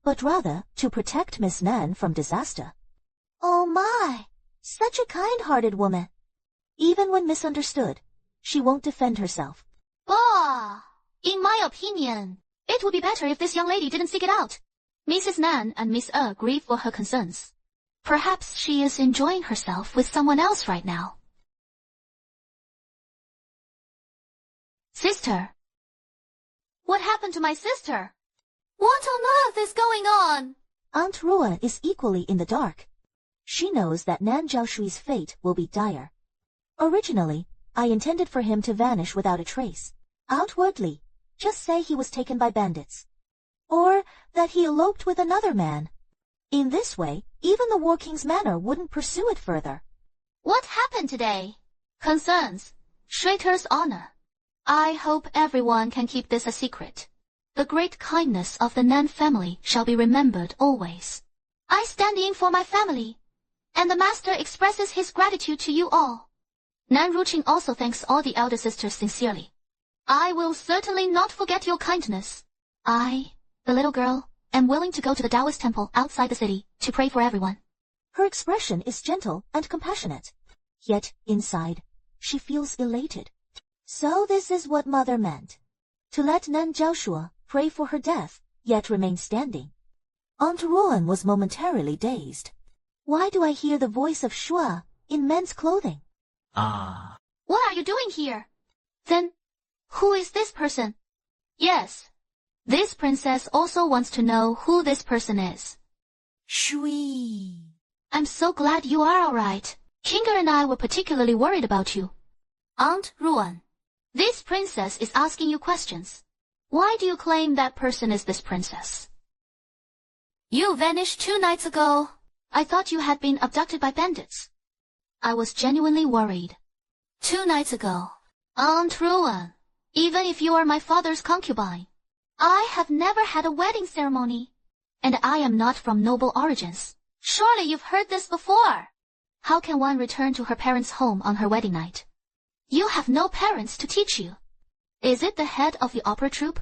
but rather to protect Miss Nan from disaster? Oh my, such a kind-hearted woman. Even when misunderstood, she won't defend herself. Bah! In my opinion, it would be better if this young lady didn't seek it out. Mrs. Nan and Miss grieve for her concerns. Perhaps she is enjoying herself with someone else right now. Sister. What happened to my sister? What on earth is going on? Aunt Rua is equally in the dark. She knows that Nan Jiaoshui's fate will be dire. Originally, I intended for him to vanish without a trace. Outwardly, just say he was taken by bandits. Or that he eloped with another man. In this way, even the War King's manor wouldn't pursue it further. What happened today? Concerns Schrader's honor. I hope everyone can keep this a secret. The great kindness of the Nan family shall be remembered always. I stand in for my family, and the master expresses his gratitude to you all. Nan Ruqing also thanks all the elder sisters sincerely. I will certainly not forget your kindness. I, the little girl, am willing to go to the Taoist temple outside the city to pray for everyone. Her expression is gentle and compassionate. Yet, inside, she feels elated. So this is what Mother meant. To let Nan Jiaoshua pray for her death, yet remain standing. Aunt Ruan was momentarily dazed. Why do I hear the voice of Shua in men's clothing? Ah. What are you doing here? Then, who is this person? Yes, this princess also wants to know who this person is. Shui. I'm so glad you are all right. Kinger and I were particularly worried about you. Aunt Ruan, this princess is asking you questions. Why do you claim that person is this princess? You vanished 2 nights ago. I thought you had been abducted by bandits. I was genuinely worried. 2 nights ago. Aunt Ruan, even if you are my father's concubine, I have never had a wedding ceremony. And I am not from noble origins. Surely you've heard this before. How can one return to her parents' home on her wedding night? You have no parents to teach you. Is it the head of the opera troupe?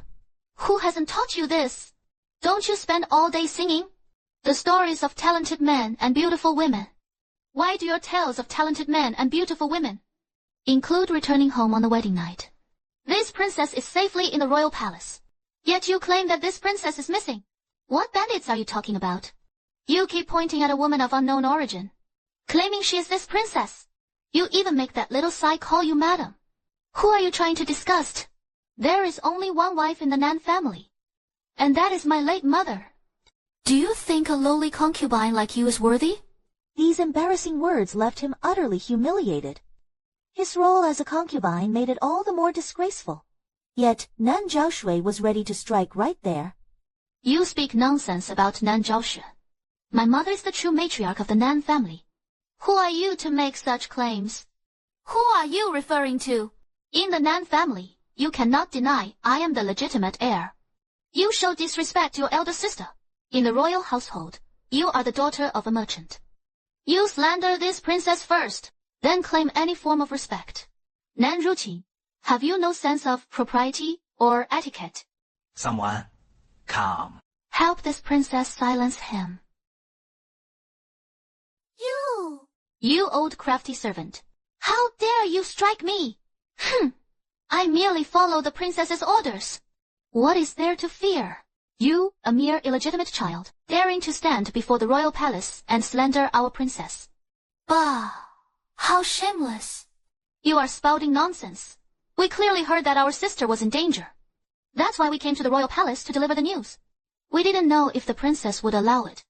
Who hasn't taught you this? Don't you spend all day singing? The stories of talented men and beautiful women. Why do your tales of talented men and beautiful women include returning home on the wedding night? This princess is safely in the royal palace. Yet you claim that this princess is missing. What bandits are you talking about? You keep pointing at a woman of unknown origin, claiming she is this princess. You even make that little Sai call you madam. Who are you trying to disgust? There is only one wife in the Nan family, and that is my late mother. Do you think a lowly concubine like you is worthy? These embarrassing words left him utterly humiliated. His role as a concubine made it all the more disgraceful. Yet Nan Zhaoshui was ready to strike right there. You speak nonsense about Nan Zhaoshui. My mother is the true matriarch of the Nan family. Who are you to make such claims? Who are you referring to? In the Nan family, you cannot deny I am the legitimate heir. You show disrespect to your elder sister. In the royal household, you are the daughter of a merchant. You slander this princess first, then claim any form of respect. Nan Ruqing, have you no sense of propriety or etiquette? Someone, calm. Help this princess silence him. You old crafty servant. How dare you strike me? I merely follow the princess's orders. What is there to fear? You, a mere illegitimate child, daring to stand before the royal palace and slander our princess. Bah! How shameless! You are spouting nonsense. We clearly heard that our sister was in danger. That's why we came to the royal palace to deliver the news. We didn't know if the princess would allow it.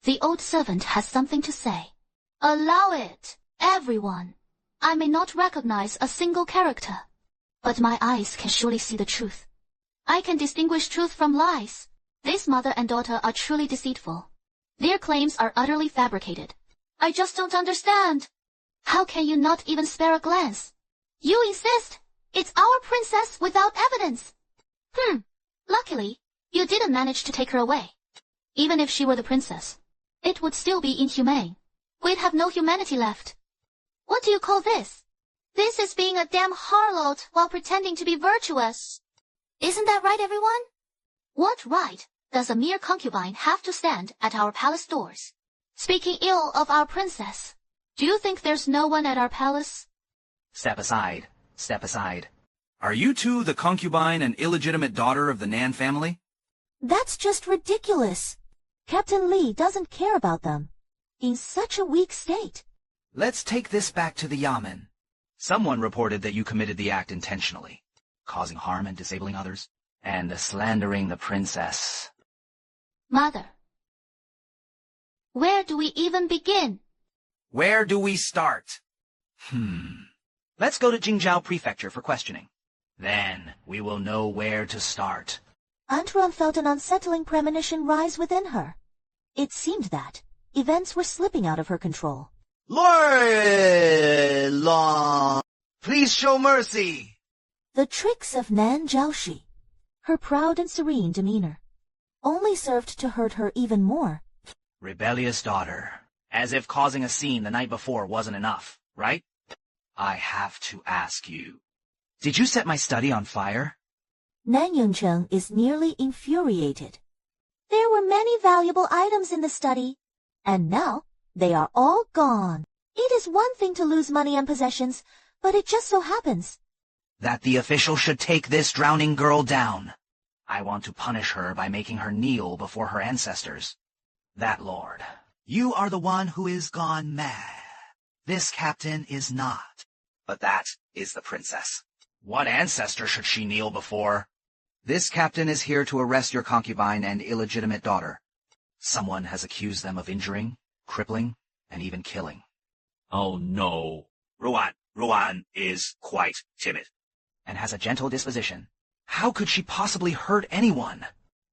The old servant has something to say. Allow it, everyone. I may not recognize a single character, but my eyes can surely see the truth. I can distinguish truth from lies. This mother and daughter are truly deceitful. Their claims are utterly fabricated. I just don't understand. How can you not even spare a glance? You insist it's our princess without evidence. Luckily, you didn't manage to take her away. Even if she were the princess, it would still be inhumane. We'd have no humanity left. What do you call this? This is being a damn harlot while pretending to be virtuous. Isn't that right, everyone? What right does a mere concubine have to stand at our palace doors, speaking ill of our princess? Do you think there's no one at our palace? Step aside. Step aside. Are you two the concubine and illegitimate daughter of the Nan family? That's just ridiculous. Captain Li doesn't care about them. In such a weak state. Let's take this back to the Yamen. Someone reported that you committed the act intentionally, causing harm and disabling others, and slandering the princess. Mother, where do we even begin? Where do we start? Let's go to Jingzhou Prefecture for questioning. Then we will know where to start. Aunt Ron felt an unsettling premonition rise within her. It seemed that events were slipping out of her control. Lord Long, please show mercy. The tricks of Nan Zhaoshi, her proud and serene demeanor, only served to hurt her even more. Rebellious daughter. As if causing a scene the night before wasn't enough, right? I have to ask you. Did you set my study on fire? Nan Yuncheng is nearly infuriated. There were many valuable items in the study, and now they are all gone. It is one thing to lose money and possessions, but it just so happens that the official should take this drowning girl down. I want to punish her by making her kneel before her ancestors. That lord, you are the one who is gone mad. This captain is not. But that is the princess. What ancestor should she kneel before? This captain is here to arrest your concubine and illegitimate daughter. Someone has accused them of injuring, crippling, and even killing. Oh no. Ruan is quite timid and has a gentle disposition. How could she possibly hurt anyone?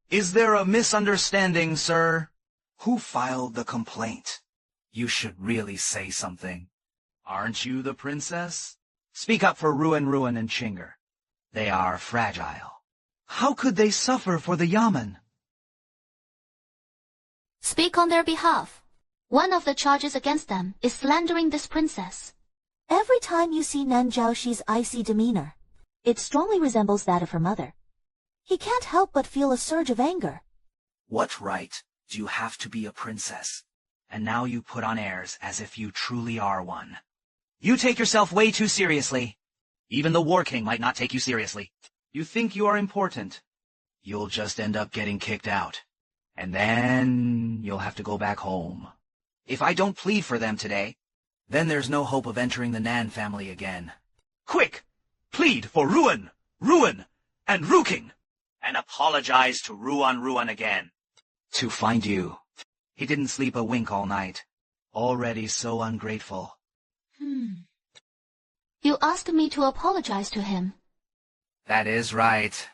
Is there a misunderstanding, sir? Who filed the complaint? You should really say something. Aren't you the princess? Speak up for Ruan and Chinger. They are fragile. How could they suffer for the Yamen? Speak on their behalf. One of the charges against them is slandering this princess. Every time you see Nan Zhaoxi's icy demeanor, it strongly resembles that of her mother. He can't help but feel a surge of anger. What right do you have to be a princess? And now you put on airs as if you truly are one. You take yourself way too seriously. Even the War King might not take you seriously. You think you are important. You'll just end up getting kicked out. And then you'll have to go back home. If I don't plead for them today, then there's no hope of entering the Nan family again. Quick! Plead for Ruan, and Ruking, and apologize to Ruan again. To find you. He didn't sleep a wink all night. Already so ungrateful. You asked me to apologize to him. That is right.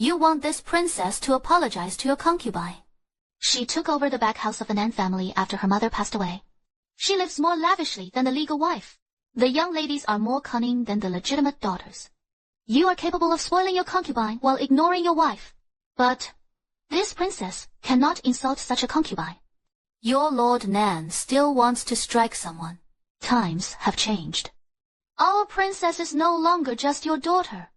You want this princess to apologize to your concubine. She took over the back house of the Nan family after her mother passed away. She lives more lavishly than the legal wife. The young ladies are more cunning than the legitimate daughters. You are capable of spoiling your concubine while ignoring your wife. But this princess cannot insult such a concubine. Your Lord Nan still wants to strike someone. Times have changed. Our princess is no longer just your daughter.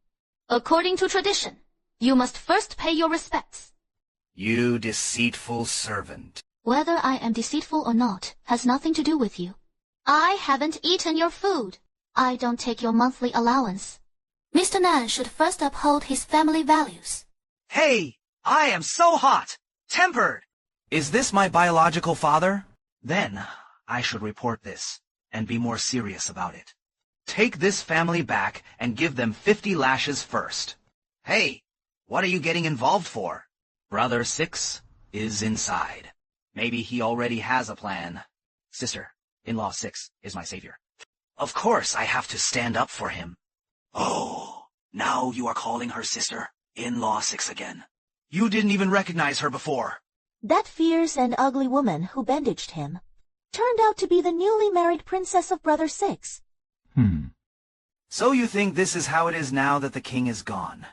According to tradition, you must first pay your respects. You deceitful servant. Whether I am deceitful or not has nothing to do with you. I haven't eaten your food. I don't take your monthly allowance. Mr. Nan should first uphold his family values. Hey, I am so hot, tempered. Is this my biological father? Then I should report this and be more serious about it. Take this family back and give them 50 lashes first. Hey, what are you getting involved for? Brother 6 is inside. Maybe he already has a plan. Sister-in-law 6 is my savior. Of course I have to stand up for him. Oh, now you are calling her sister-in-law 6 again. You didn't even recognize her before. That fierce and ugly woman who bandaged him turned out to be the newly married princess of Brother 6. So you think this is how it is now that the king is gone,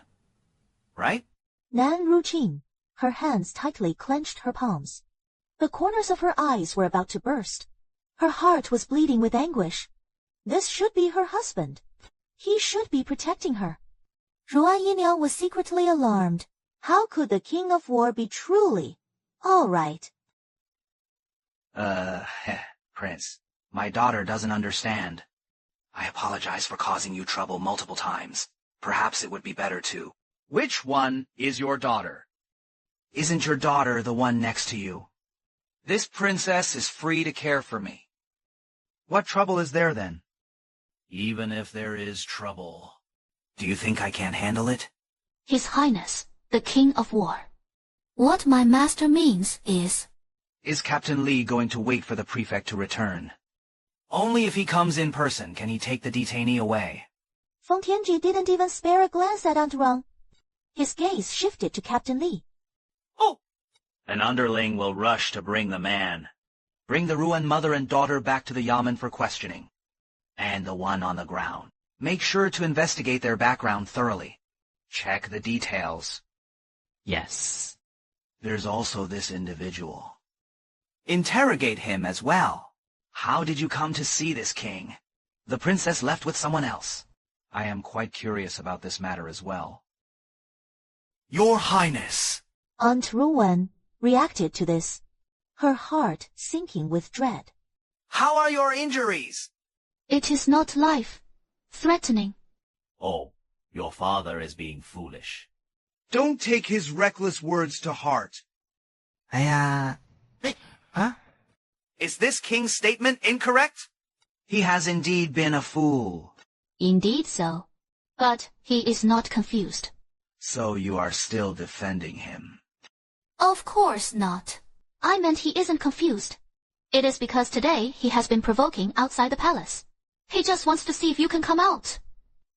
right? Nan Ruqing, her hands tightly clenched her palms. The corners of her eyes were about to burst. Her heart was bleeding with anguish. This should be her husband. He should be protecting her. Ruan Yiniao was secretly alarmed. How could the king of war be truly all right? Prince, my daughter doesn't understand. I apologize for causing you trouble multiple times. Perhaps it would be better to... Which one is your daughter? Isn't your daughter the one next to you? This princess is free to care for me. What trouble is there then? Even if there is trouble, do you think I can't handle it? His Highness, the King of War. What my master means is... Is Captain Li going to wait for the prefect to return? Only if he comes in person can he take the detainee away. Feng Tianji didn't even spare a glance at Aunt Rong. His gaze shifted to Captain Li. Oh! An underling will rush to bring the man. Bring the ruined mother and daughter back to the Yamen for questioning. And the one on the ground. Make sure to investigate their background thoroughly. Check the details. Yes. There's also this individual. Interrogate him as well. How did you come to see this king? The princess left with someone else. I am quite curious about this matter as well. Your Highness! Aunt Ruwen reacted to this, her heart sinking with dread. How are your injuries? It is not life-threatening. Oh, your father is being foolish. Don't take his reckless words to heart. Huh? Is this king's statement incorrect? He has indeed been a fool. Indeed so. But he is not confused. So you are still defending him? Of course not. I meant he isn't confused. It is because today he has been provoking outside the palace. He just wants to see if you can come out.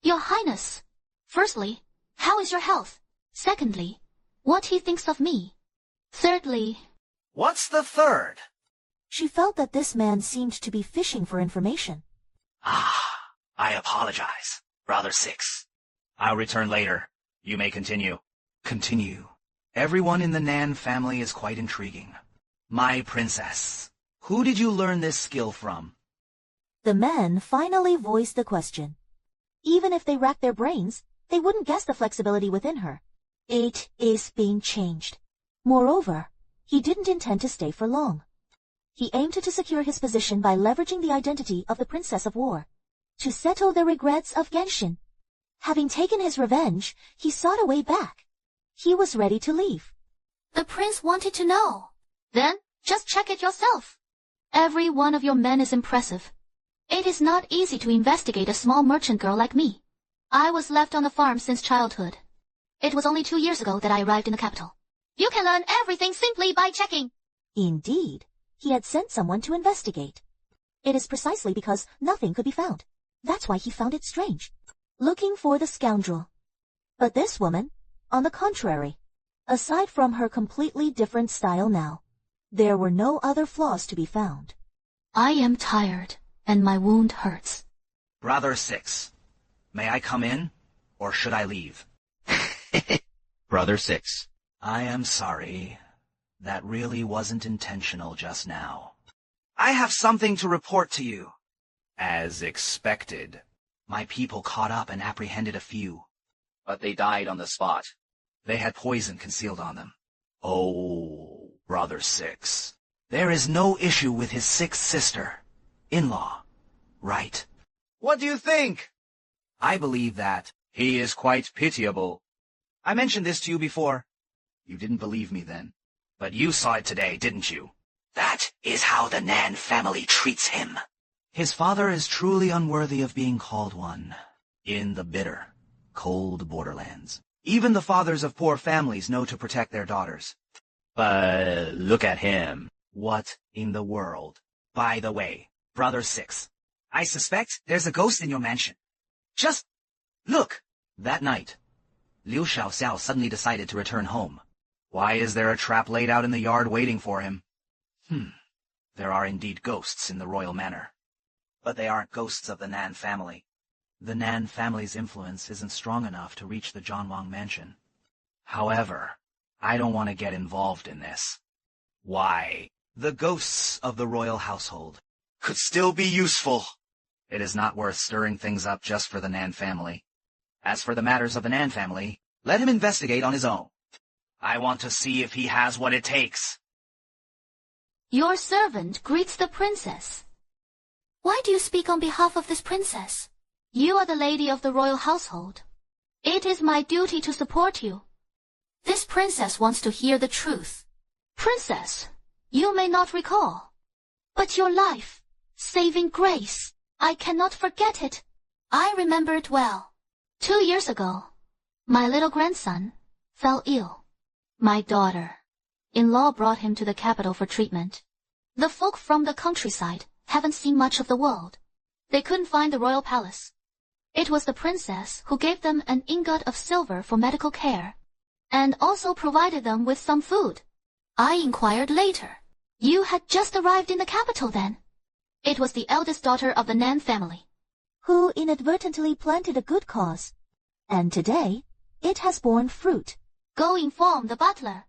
Your Highness, firstly, how is your health? Secondly, what he thinks of me. Thirdly... What's the third? She felt that this man seemed to be fishing for information. I apologize, Brother Six. I'll return later. You may continue. Continue. Everyone in the Nan family is quite intriguing. My princess, who did you learn this skill from? The men finally voiced the question. Even if they racked their brains, they wouldn't guess the flexibility within her. It is being changed. Moreover, he didn't intend to stay for long. He aimed to secure his position by leveraging the identity of the Princess of War, to settle the regrets of Genshin. Having taken his revenge, he sought a way back. He was ready to leave. The prince wanted to know. Then, just check it yourself. Every one of your men is impressive. It is not easy to investigate a small merchant girl like me. I was left on the farm since childhood. It was only 2 years ago that I arrived in the capital. You can learn everything simply by checking. Indeed, he had sent someone to investigate. It is precisely because nothing could be found. That's why he found it strange. Looking for the scoundrel. But this woman, on the contrary, aside from her completely different style now, there were no other flaws to be found. I am tired, and my wound hurts. Brother Six, may I come in, or should I leave? Brother Six. I am sorry. That really wasn't intentional just now. I have something to report to you. As expected. My people caught up and apprehended a few. But they died on the spot. They had poison concealed on them. Oh, Brother Six. There is no issue with his sixth sister, in-law, right? What do you think? I believe that. He is quite pitiable. I mentioned this to you before. You didn't believe me then. But you saw it today, didn't you? That is how the Nan family treats him. His father is truly unworthy of being called one. In the bitter, cold borderlands, even the fathers of poor families know to protect their daughters. But look at him. What in the world? By the way, Brother Six, I suspect there's a ghost in your mansion. Just look. That night, Liu Xiaoxiao suddenly decided to return home. Why is there a trap laid out in the yard waiting for him? There are indeed ghosts in the royal manor. But they aren't ghosts of the Nan family. The Nan family's influence isn't strong enough to reach the Zhanwang mansion. However, I don't want to get involved in this. Why? The ghosts of the royal household could still be useful. It is not worth stirring things up just for the Nan family. As for the matters of the Nan family, let him investigate on his own. I want to see if he has what it takes. Your servant greets the princess. Why do you speak on behalf of this princess? You are the lady of the royal household. It is my duty to support you. This princess wants to hear the truth. Princess, you may not recall, but your life, saving grace, I cannot forget it. I remember it well. 2 years ago, my little grandson fell ill. My daughter-in-law brought him to the capital for treatment. The folk from the countryside haven't seen much of the world. They couldn't find the royal palace. It was the princess who gave them an ingot of silver for medical care, and also provided them with some food. I inquired later. You had just arrived in the capital then. It was the eldest daughter of the Nan family, who inadvertently planted a good cause, and today it has borne fruit. Go inform the butler.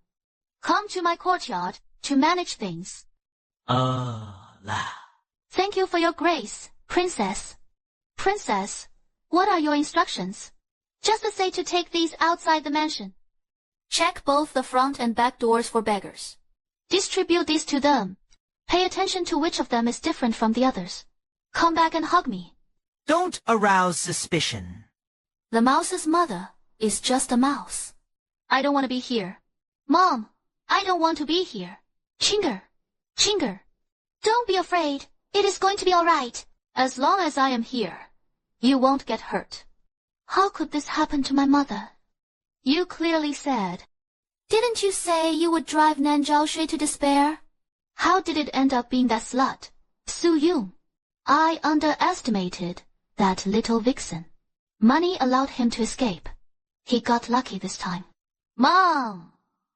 Come to my courtyard to manage things. La. Thank you for your grace, princess. Princess, What are your instructions? Just say to take these outside the mansion. Check both the front and back doors for beggars. Distribute these to them. Pay attention to which of them is different from the others. Come back and hug me. Don't arouse suspicion. The mouse's mother is just a mouse. I don't want to be here. Mom, I don't want to be here. Chinger, Chinger. Don't be afraid. It is going to be all right. As long as I am here, you won't get hurt. How could this happen to my mother? You clearly said. Didn't you say you would drive Nan Zhaoshui to despair? How did it end up being that slut, Su Yung? I underestimated that little vixen. Money allowed him to escape. He got lucky this time. Mom,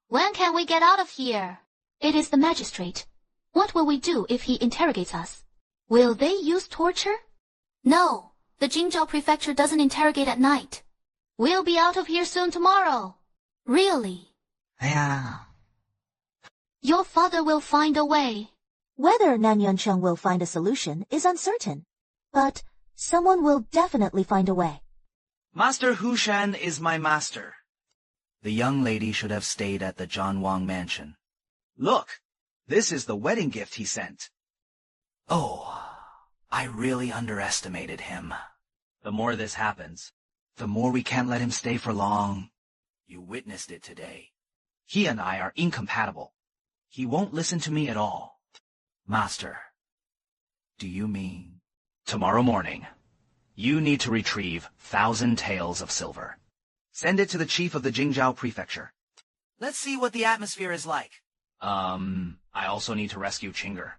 when can we get out of here? It is the magistrate. What will we do if he interrogates us? Will they use torture? No, the Jingzhou prefecture doesn't interrogate at night. We'll be out of here soon tomorrow. Really? Yeah. Your father will find a way. Whether Nan Yuncheng will find a solution is uncertain, but someone will definitely find a way. Master Hushan is my master. The young lady should have stayed at the Zhanwang mansion. Look, this is the wedding gift he sent. Oh, I really underestimated him. The more this happens, the more we can't let him stay for long. You witnessed it today. He and I are incompatible. He won't listen to me at all. Master, do you mean? Tomorrow morning, you need to retrieve 1,000 taels of silver. Send it to the chief of the Jingzhou prefecture. Let's see what the atmosphere is like. I also need to rescue Chinger.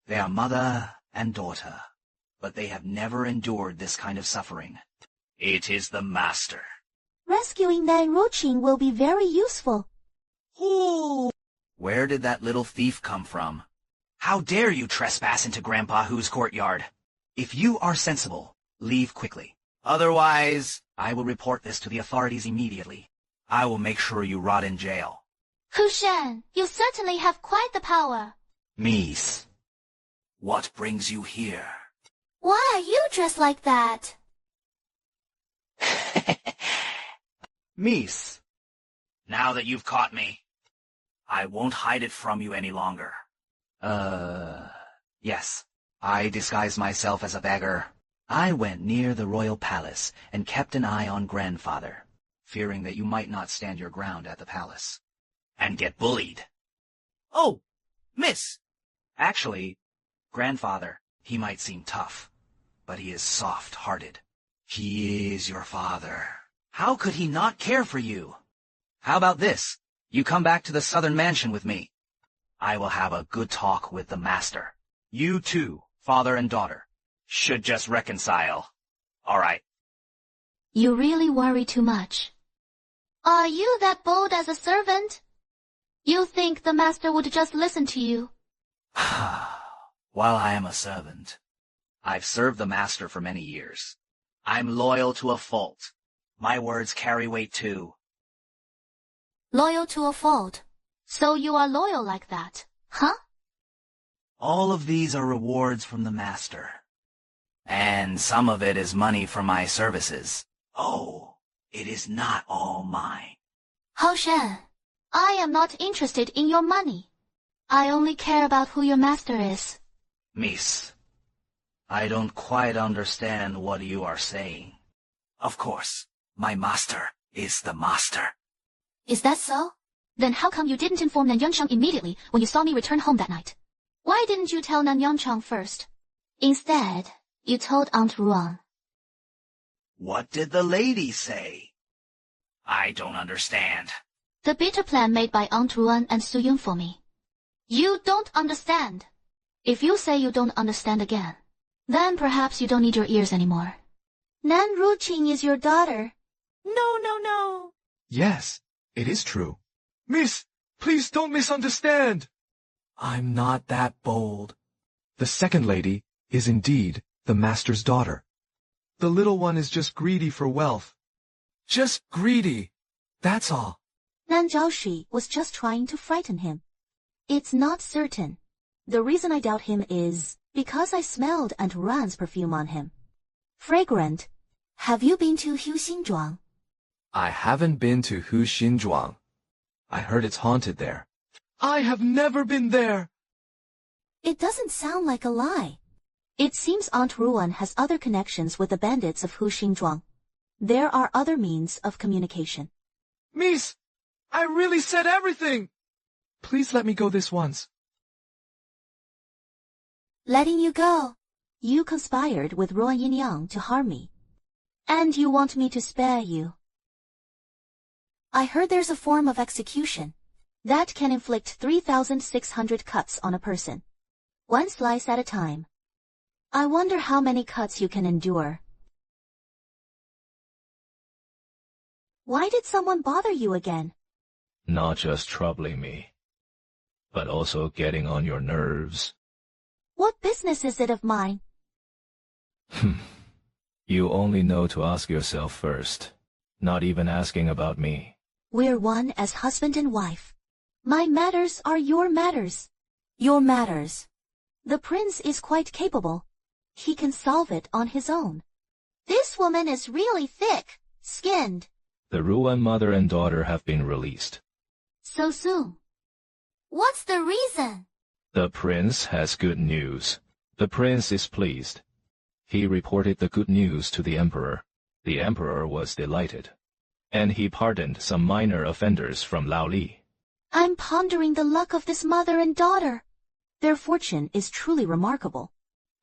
They are mother and daughter, but they have never endured this kind of suffering. It is the master. Rescuing Nan Ruqing will be very useful. Ooh. Where did that little thief come from? How dare you trespass into Grandpa Hu's courtyard? If you are sensible, leave quickly. Otherwise, I will report this to the authorities immediately. I will make sure you rot in jail. Hushan, you certainly have quite the power. Mies. What brings you here? Why are you dressed like that? Mies. Now that you've caught me. I won't hide it from you any longer. Yes. I disguised myself as a beggar. I went near the royal palace and kept an eye on Grandfather, fearing that you might not stand your ground at the palace and get bullied. Oh, miss. Actually, Grandfather, he might seem tough, but he is soft-hearted. He is your father. How could he not care for you? How about this? You come back to the southern mansion with me. I will have a good talk with the master. You two, father and daughter, should just reconcile. All right. You really worry too much. Are you that bold as a servant? You think the master would just listen to you? While I am a servant. I've served the master for many years. I'm loyal to a fault. My words carry weight too. Loyal to a fault. So you are loyal like that, huh? All of these are rewards from the master. And some of it is money for my services. Oh, it is not all mine. Hushan, I am not interested in your money. I only care about who your master is. Mies, I don't quite understand what you are saying. Of course, my master is the master. Is that so? Then how come you didn't inform Nan Yuncheng immediately when you saw me return home that night? Why didn't you tell Nan Yuncheng first? Instead, you told Aunt Ruan. What did the lady say? I don't understand. The bitter plan made by Aunt Ruan and Su Yun for me. You don't understand. If you say you don't understand again, then perhaps you don't need your ears anymore. Nan Ruqing is your daughter. No. Yes, it is true. Miss, please don't misunderstand. I'm not that bold. The second lady is indeed the master's daughter. The little one is just greedy for wealth. Just greedy. That's all. Nan Zhaoshui was just trying to frighten him. It's not certain. The reason I doubt him is because I smelled Aunt Ruan's perfume on him. Fragrant, Have you been to Huxinzhuang? I haven't been to Huxinzhuang. I heard it's haunted there. I have never been there. It doesn't sound like a lie. It seems Aunt Ruan has other connections with the bandits of Huxinzhuang. There are other means of communication. Miss, I really said everything. Please let me go this once. Letting you go. You conspired with Ruan Yinyang to harm me. And you want me to spare you. I heard there's a form of execution that can inflict 3,600 cuts on a person, one slice at a time. I wonder how many cuts you can endure. Why did someone bother you again? Not just troubling me, but also getting on your nerves. What business is it of mine? You only know to ask yourself first, not even asking about me. We're one as husband and wife. My matters are your matters. Your matters. The prince is quite capable. He can solve it on his own. This woman is really thick-skinned. The Ruan mother and daughter have been released. So soon. What's the reason? The prince has good news. The prince is pleased. He reported the good news to the emperor. The emperor was delighted. And he pardoned some minor offenders from Laoli. I'm pondering the luck of this mother and daughter. Their fortune is truly remarkable.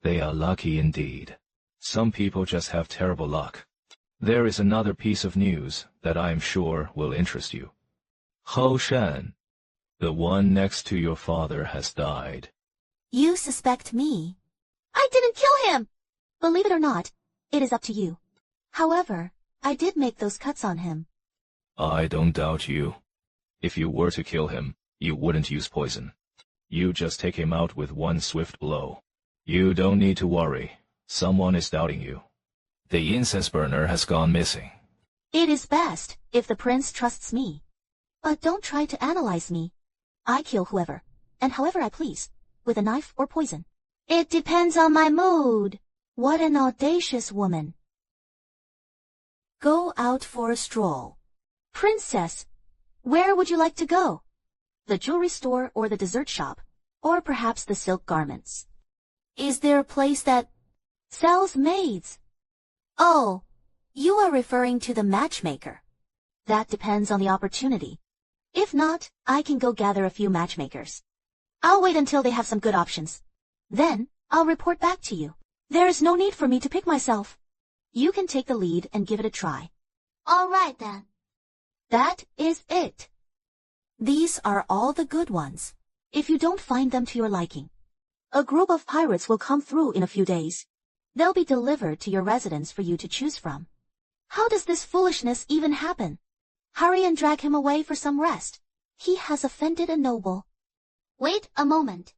They are lucky indeed. Some people just have terrible luck. There is another piece of news that I am sure will interest you. Hou Shan, the one next to your father, has died. You suspect me? I didn't kill him! Believe it or not, it is up to you. However, I did make those cuts on him. I don't doubt you. If you were to kill him, you wouldn't use poison. You just take him out with one swift blow. You don't need to worry. Someone is doubting you. The incense burner has gone missing. It is best if the prince trusts me. But don't try to analyze me. I kill whoever, and however I please, with a knife or poison. It depends on my mood. What an audacious woman. Go out for a stroll. Princess, where would you like to go? The jewelry store or the dessert shop, or perhaps the silk garments. Is there a place that sells maids? Oh, you are referring to the matchmaker. That depends on the opportunity. If not, I can go gather a few matchmakers. I'll wait until they have some good options. Then, I'll report back to you. There is no need for me to pick myself. You can take the lead and give it a try. All right then. That is it. These are all the good ones. If you don't find them to your liking, a group of pirates will come through in a few days. They'll be delivered to your residence for you to choose from. How does this foolishness even happen? Hurry and drag him away for some rest. He has offended a noble. Wait a moment.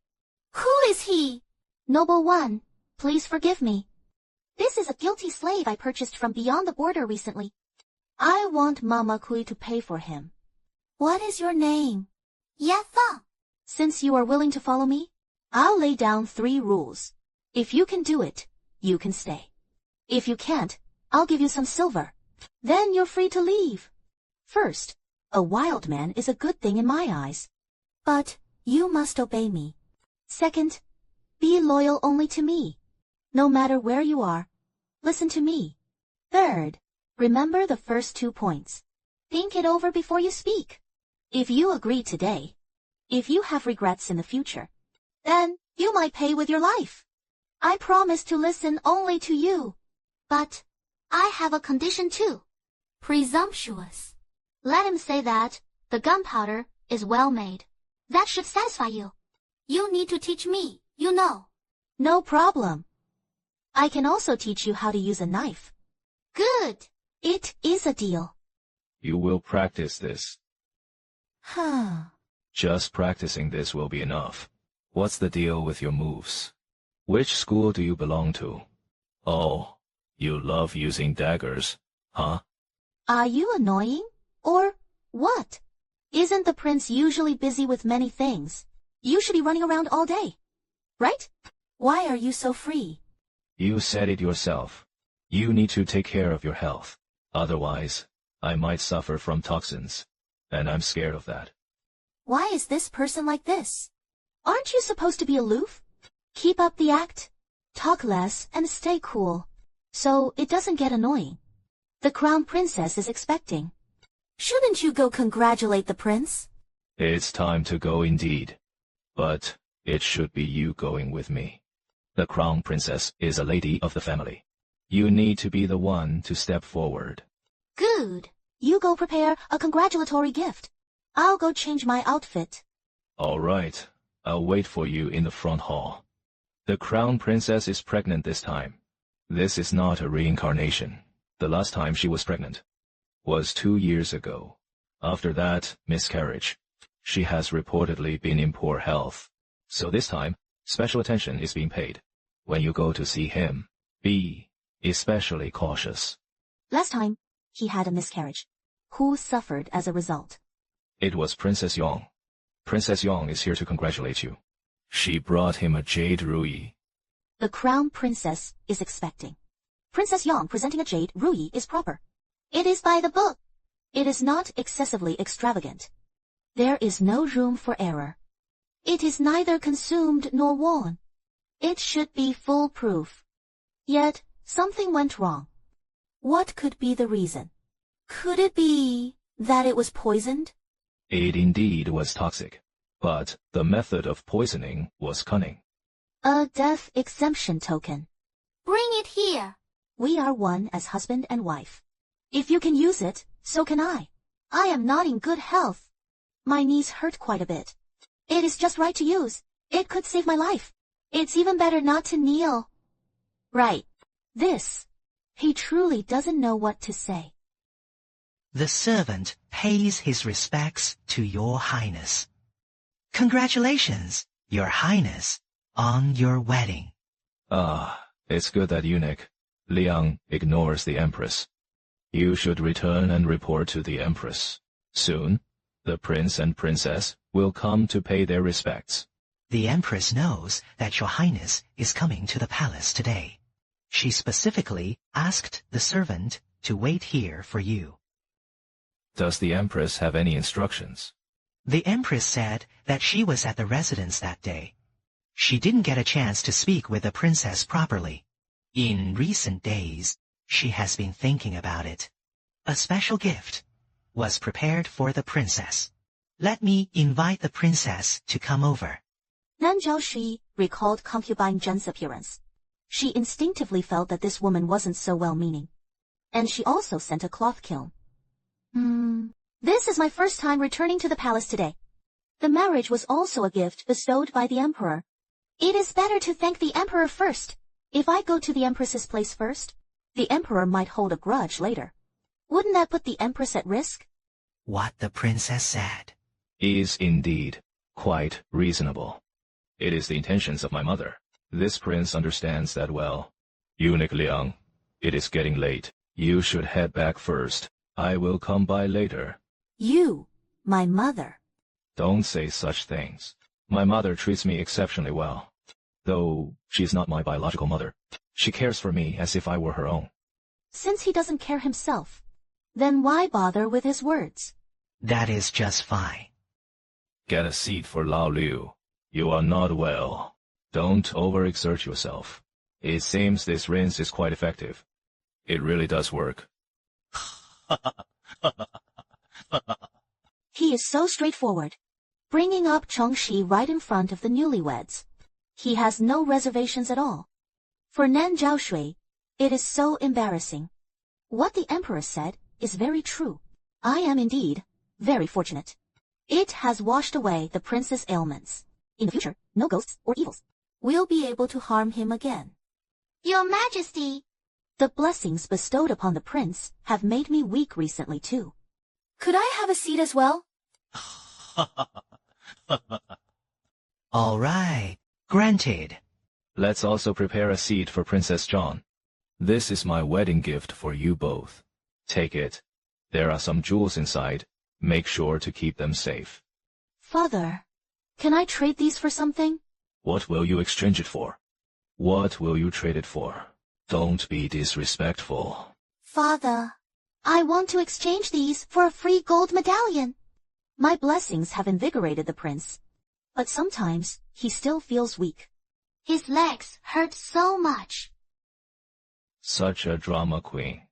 Who is he? Noble one, please forgive me. This is a guilty slave I purchased from beyond the border recently. I want Mama Kui to pay for him. What is your name? Yatha. Since you are willing to follow me, I'll lay down 3 rules. If you can do it, you can stay. If you can't, I'll give you some silver. Then you're free to leave. First, a wild man is a good thing in my eyes. But you must obey me. Second, be loyal only to me. No matter where you are, listen to me. Third, remember the first 2 points. Think it over before you speak. If you agree today, if you have regrets in the future, then you might pay with your life. I promise to listen only to you. But I have a condition too. Presumptuous. Let him say that the gunpowder is well made. That should satisfy you. You need to teach me, you know. No problem. I can also teach you how to use a knife. Good. It is a deal. You will practice this. Just practicing this will be enough. What's the deal with your moves? Which school do you belong to? Oh, you love using daggers, huh? Are you annoying? Or what? Isn't the prince usually busy with many things? You should be running around all day, right? Why are you so free? You said it yourself. You need to take care of your health. Otherwise, I might suffer from toxins, and I'm scared of that. Why is this person like this? Aren't you supposed to be aloof? Keep up the act. Talk less and stay cool, so it doesn't get annoying. The crown princess is expecting. Shouldn't you go congratulate the prince? It's time to go indeed. But it should be you going with me. The crown princess is a lady of the family. You need to be the one to step forward. Good. You go prepare a congratulatory gift. I'll go change my outfit. All right. I'll wait for you in the front hall. The crown princess is pregnant this time. This is not a reincarnation. The last time she was pregnant was 2 years ago. After that, miscarriage. She has reportedly been in poor health. So this time, special attention is being paid. When you go to see him, be especially cautious. Last time, he had a miscarriage. Who suffered as a result? It was Princess Yong. Princess Yong is here to congratulate you. She brought him a jade ruby. The crown princess is expecting. Princess Yong presenting a jade ruby is proper. It is by the book. It is not excessively extravagant. There is no room for error. It is neither consumed nor worn. It should be foolproof. Yet, something went wrong. What could be the reason? Could it be that it was poisoned? It indeed was toxic, but the method of poisoning was cunning. A death exemption token. Bring it here. We are one as husband and wife. If you can use it, so can I. I am not in good health. My knees hurt quite a bit. It is just right to use. It could save my life. It's even better not to kneel. Right. This. He truly doesn't know what to say. The servant pays his respects to your highness. Congratulations, your highness, on your wedding. Ah, it's good that eunuch, Liang, ignores the empress. You should return and report to the empress. Soon, the prince and princess will come to pay their respects. The empress knows that your highness is coming to the palace today. She specifically asked the servant to wait here for you. Does the empress have any instructions? The empress said that she was at the residence that day. She didn't get a chance to speak with the princess properly. In recent days, she has been thinking about it. A special gift was prepared for the princess. Let me invite the princess to come over. Nan Zhaoshui recalled concubine Zhen's appearance. She instinctively felt that this woman wasn't so well-meaning. And she also sent a cloth kiln. This is my first time returning to the palace today. The marriage was also a gift bestowed by the emperor. It is better to thank the emperor first. If I go to the empress's place first, the emperor might hold a grudge later. Wouldn't that put the empress at risk? What the princess said is indeed quite reasonable. It is the intentions of my mother. This prince understands that well. Eunuch Liang, it is getting late. You should head back first. I will come by later. You, my mother. Don't say such things. My mother treats me exceptionally well. Though she's not my biological mother. She cares for me as if I were her own. Since he doesn't care himself, then why bother with his words? That is just fine. Get a seat for Lao Liu. You are not well. Don't overexert yourself. It seems this rinse is quite effective. It really does work. He is so straightforward, bringing up Chengxi right in front of the newlyweds. He has no reservations at all. For Nan Zhaoshui, it is so embarrassing. What the emperor said is very true. I am indeed very fortunate. It has washed away the prince's ailments. In the future, no ghosts or evils will be able to harm him again. Your Majesty! The blessings bestowed upon the prince have made me weak recently too. Could I have a seat as well? All right, granted. Let's also prepare a seat for Princess John. This is my wedding gift for you both. Take it. There are some jewels inside. Make sure to keep them safe. Father, can I trade these for something? What will you exchange it for? What will you trade it for? Don't be disrespectful. Father, I want to exchange these for a free gold medallion. My blessings have invigorated the prince, but sometimes he still feels weak. His legs hurt so much. Such a drama queen.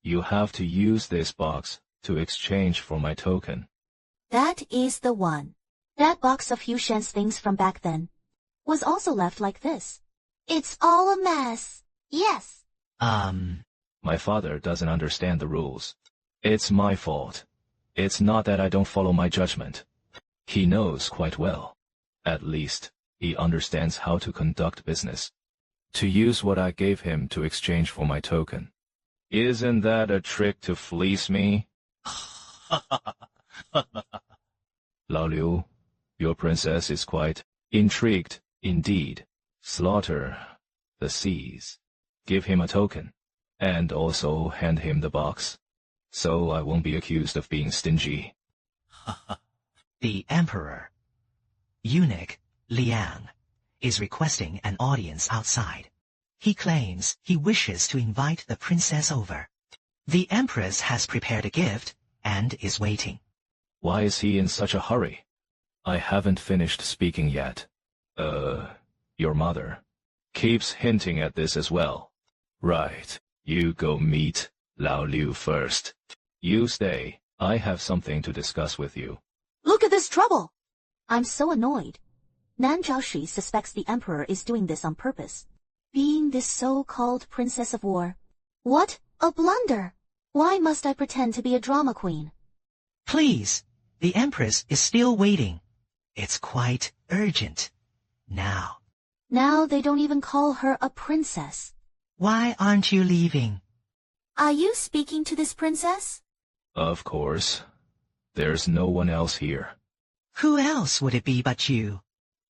You have to use this box to exchange for my token. That is the one. That box of Hu Shan's things from back then was also left like this. It's all a mess. Yes. My father doesn't understand the rules. It's my fault. It's not that I don't follow my judgment. He knows quite well. At least, he understands how to conduct business. To use what I gave him to exchange for my token. Isn't that a trick to fleece me? Lao Liu, your princess is quite intrigued indeed. Slaughter the seas. Give him a token, and also hand him the box, so I won't be accused of being stingy. The Emperor, eunuch Liang, is requesting an audience outside. He claims he wishes to invite the princess over. The Empress has prepared a gift and is waiting. Why is he in such a hurry? I haven't finished speaking yet. Your mother keeps hinting at this as well. Right, you go meet Lao Liu first. You stay, I have something to discuss with you. Look at this trouble! I'm so annoyed. Nan Zhaoxi suspects the emperor is doing this on purpose. Being this so-called princess of war. What a blunder! Why must I pretend to be a drama queen? Please, the Empress is still waiting. It's quite urgent. Now they don't even call her a princess. Why aren't you leaving? Are you speaking to this princess? Of course. There's no one else here. Who else would it be but you?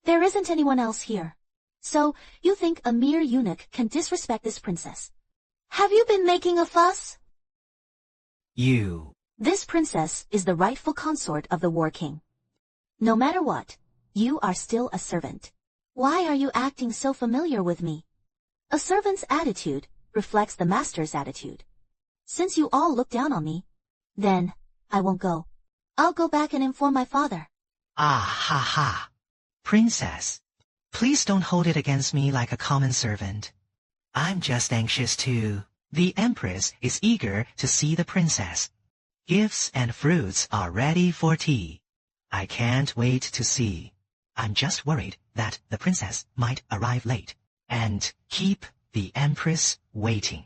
There isn't anyone else here. So, you think a mere eunuch can disrespect this princess? Have you been making a fuss? This princess is the rightful consort of the war king. No matter what, you are still a servant. Why are you acting so familiar with me? A servant's attitude reflects the master's attitude. Since you all look down on me, then I won't go. I'll go back and inform my father. Ah ha ha. Princess, please don't hold it against me like a common servant. I'm just anxious too. The Empress is eager to see the princess. Gifts and fruits are ready for tea. I can't wait to see. I'm just worried that the princess might arrive late and keep the Empress waiting.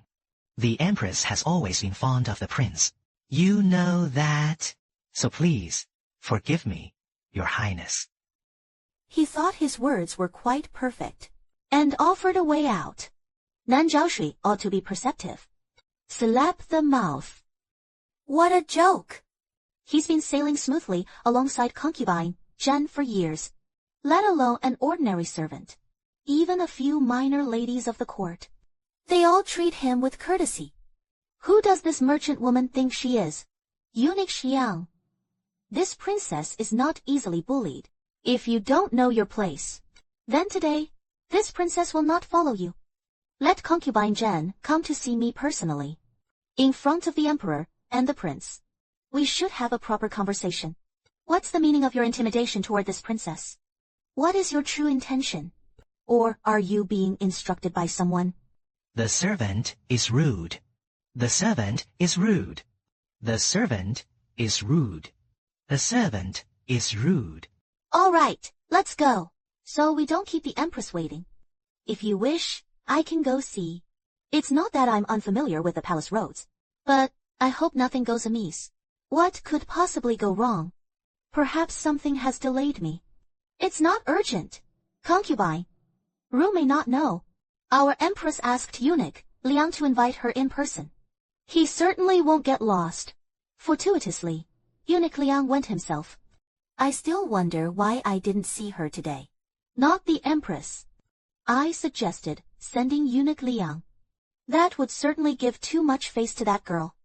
The Empress has always been fond of the prince. You know that. So please, forgive me, Your Highness. He thought his words were quite perfect, and offered a way out. Nan Zhaoxi ought to be perceptive. Slap the mouth. What a joke! He's been sailing smoothly alongside concubine Zhen for years, let alone an ordinary servant. Even a few minor ladies of the court. They all treat him with courtesy. Who does this merchant woman think she is? Eunuch Xiang. This princess is not easily bullied. If you don't know your place, then today, this princess will not follow you. Let concubine Zhen come to see me personally. In front of the emperor and the prince. We should have a proper conversation. What's the meaning of your intimidation toward this princess? What is your true intention? Or are you being instructed by someone? The servant is rude. The servant is rude. The servant is rude. The servant is rude. All right, let's go. So we don't keep the Empress waiting. If you wish, I can go see. It's not that I'm unfamiliar with the palace roads, but I hope nothing goes amiss. What could possibly go wrong? Perhaps something has delayed me. It's not urgent. Concubine. Ru may not know. Our Empress asked eunuch Liang to invite her in person. He certainly won't get lost. Fortuitously, eunuch Liang went himself. I still wonder why I didn't see her today. Not the Empress. I suggested sending eunuch Liang. That would certainly give too much face to that girl.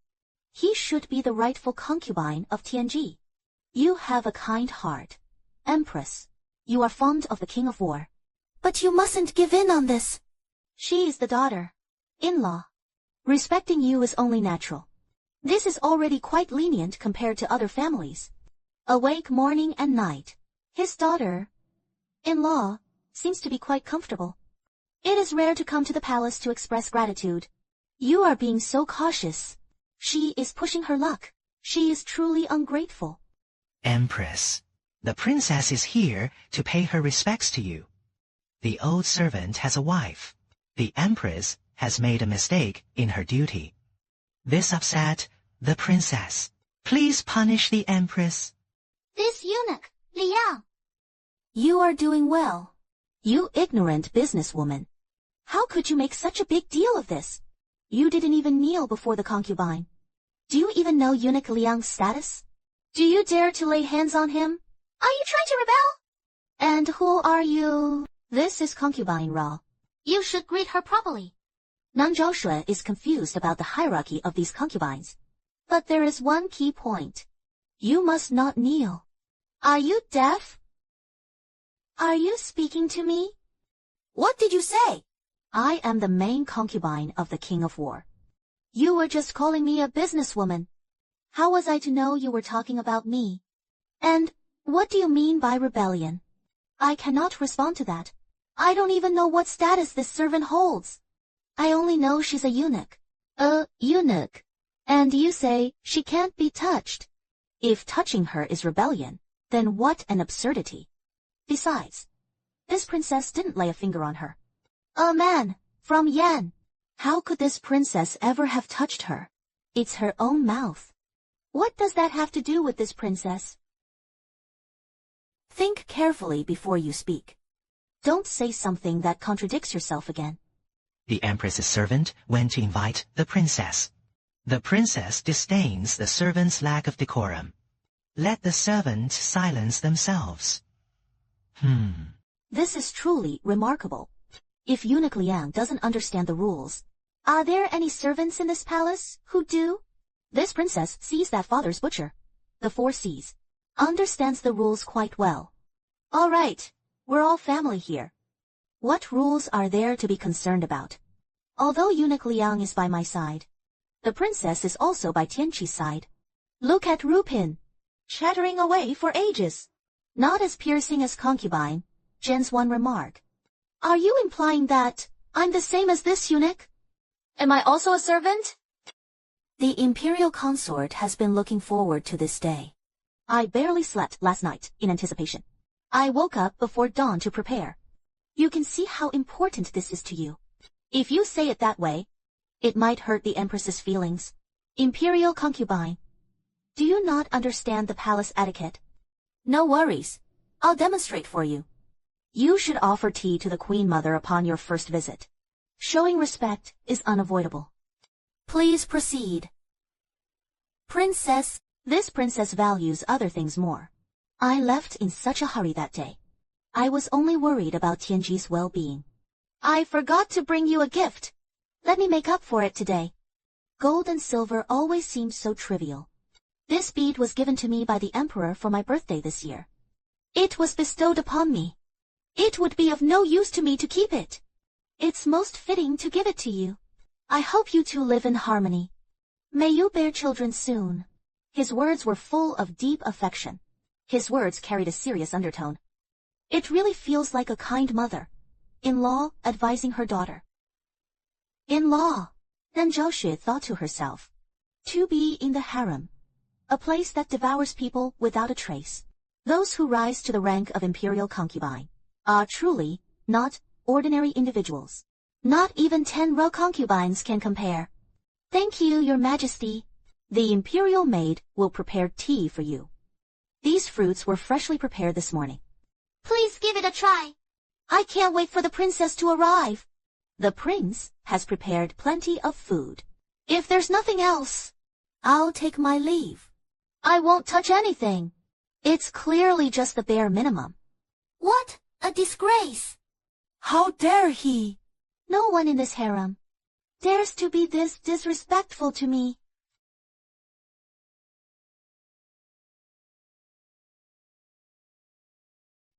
He should be the rightful concubine of Tianji. You have a kind heart. Empress, you are fond of the King of War. But you mustn't give in on this. She is the daughter. In-law. Respecting you is only natural. This is already quite lenient compared to other families. Awake morning and night. His daughter, in-law, seems to be quite comfortable. It is rare to come to the palace to express gratitude. You are being so cautious. She is pushing her luck. She is truly ungrateful. Empress, the princess is here to pay her respects to you. The old servant has a wife. The empress has made a mistake in her duty. This upset the princess. Please punish the empress. This eunuch, Liang. You are doing well. You ignorant businesswoman. How could you make such a big deal of this? You didn't even kneel before the concubine. Do you even know eunuch Liang's status? Do you dare to lay hands on him? Are you trying to rebel? And who are you? This is concubine Ra. You should greet her properly. Nan Zhaoshui is confused about the hierarchy of these concubines. But there is one key point. You must not kneel. Are you deaf? Are you speaking to me? What did you say? I am the main concubine of the King of War. You were just calling me a businesswoman. How was I to know you were talking about me? And what do you mean by rebellion? I cannot respond to that. I don't even know what status this servant holds. I only know she's a eunuch. A eunuch. And you say she can't be touched. If touching her is rebellion, then what an absurdity. Besides, this princess didn't lay a finger on her. A man, from Yan. How could this princess ever have touched her? It's her own mouth. What does that have to do with this princess? Think carefully before you speak. Don't say something that contradicts yourself again. The empress's servant went to invite the princess. The princess disdains the servant's lack of decorum. Let the servant silence themselves. This is truly remarkable. If eunuch Liang doesn't understand the rules, are there any servants in this palace who do? This princess sees that father's butcher. The 4 C's. Understands the rules quite well. All right, we're all family here. What rules are there to be concerned about? Although eunuch Liang is by my side, the princess is also by Tianqi's side. Look at Rupin, chattering away for ages. Not as piercing as concubine, Jen's one remark. Are you implying that I'm the same as this eunuch? Am I also a servant? The imperial consort has been looking forward to this day. I barely slept last night in anticipation. I woke up before dawn to prepare. You can see how important this is to you. If you say it that way, it might hurt the empress's feelings. Imperial concubine. Do you not understand the palace etiquette? No worries. I'll demonstrate for you. You should offer tea to the Queen Mother upon your first visit. Showing respect is unavoidable. Please proceed. Princess, this princess values other things more. I left in such a hurry that day. I was only worried about Tianji's well-being. I forgot to bring you a gift. Let me make up for it today. Gold and silver always seemed so trivial. This bead was given to me by the emperor for my birthday this year. It was bestowed upon me. It would be of no use to me to keep it. It's most fitting to give it to you. I hope you two live in harmony. May you bear children soon. His words were full of deep affection. His words carried a serious undertone. It really feels like a kind mother. In-law advising her daughter. In-law, Nan Zhaoshui thought to herself. To be in the harem. A place that devours people without a trace. Those who rise to the rank of imperial concubine are truly not ordinary individuals. Not even 10 royal concubines can compare. Thank you, your majesty. The imperial maid will prepare tea for you. These fruits were freshly prepared this morning. Please give it a try. I can't wait for the princess to arrive. The prince has prepared plenty of food. If there's nothing else, I'll take my leave. I won't touch anything. It's clearly just the bare minimum. What a disgrace! How dare he? No one in this harem dares to be this disrespectful to me.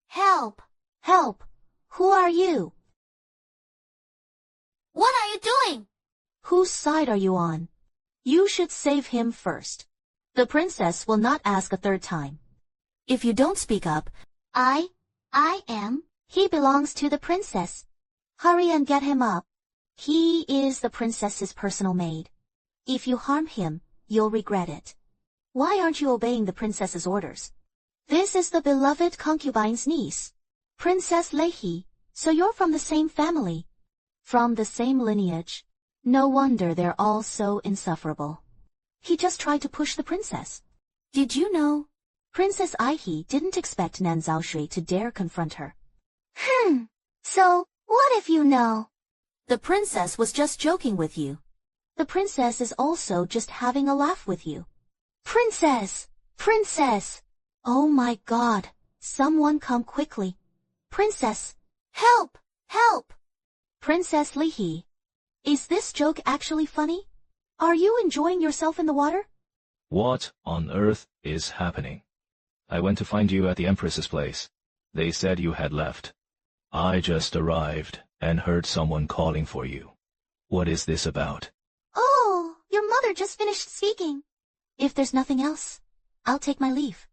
Help! Help! Who are you? What are you doing? Whose side are you on? You should save him first. The princess will not ask a third time. If you don't speak up, I am. he belongs to the princess. Hurry and get him up. He is the princess's personal maid. If you harm him, you'll regret it. Why aren't you obeying the princess's orders? This is the beloved concubine's niece, Princess Leahy, so you're from the same family. From the same lineage. No wonder they're all so insufferable. He just tried to push the princess. Did you know? Princess Aihe didn't expect Nan Zhaoshui to dare confront her. So, what if you know? The princess was just joking with you. The princess is also just having a laugh with you. Princess! Princess! Oh my God! Someone come quickly. Princess! Help! Help! Princess Leahy. Is this joke actually funny? Are you enjoying yourself in the water? What on earth is happening? I went to find you at the Empress's place. They said you had left. I just arrived and heard someone calling for you. What is this about? Oh, your mother just finished speaking. If there's nothing else, I'll take my leave.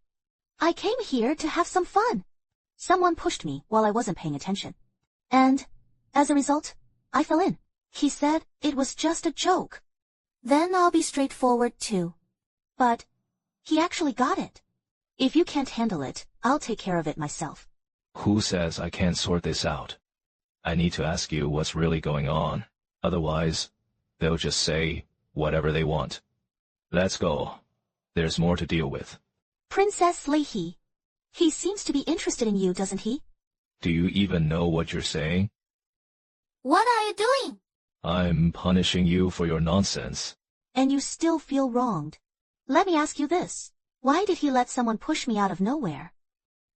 I came here to have some fun. Someone pushed me while I wasn't paying attention. And, as a result, I fell in. He said it was just a joke. Then I'll be straightforward too. But, he actually got it. If you can't handle it, I'll take care of it myself. Who says I can't sort this out? I need to ask you what's really going on. Otherwise, they'll just say whatever they want. Let's go. There's more to deal with. Princess Leahy. He seems to be interested in you, doesn't he? Do you even know what you're saying? What are you doing? I'm punishing you for your nonsense. And you still feel wronged. Let me ask you this. Why did he let someone push me out of nowhere?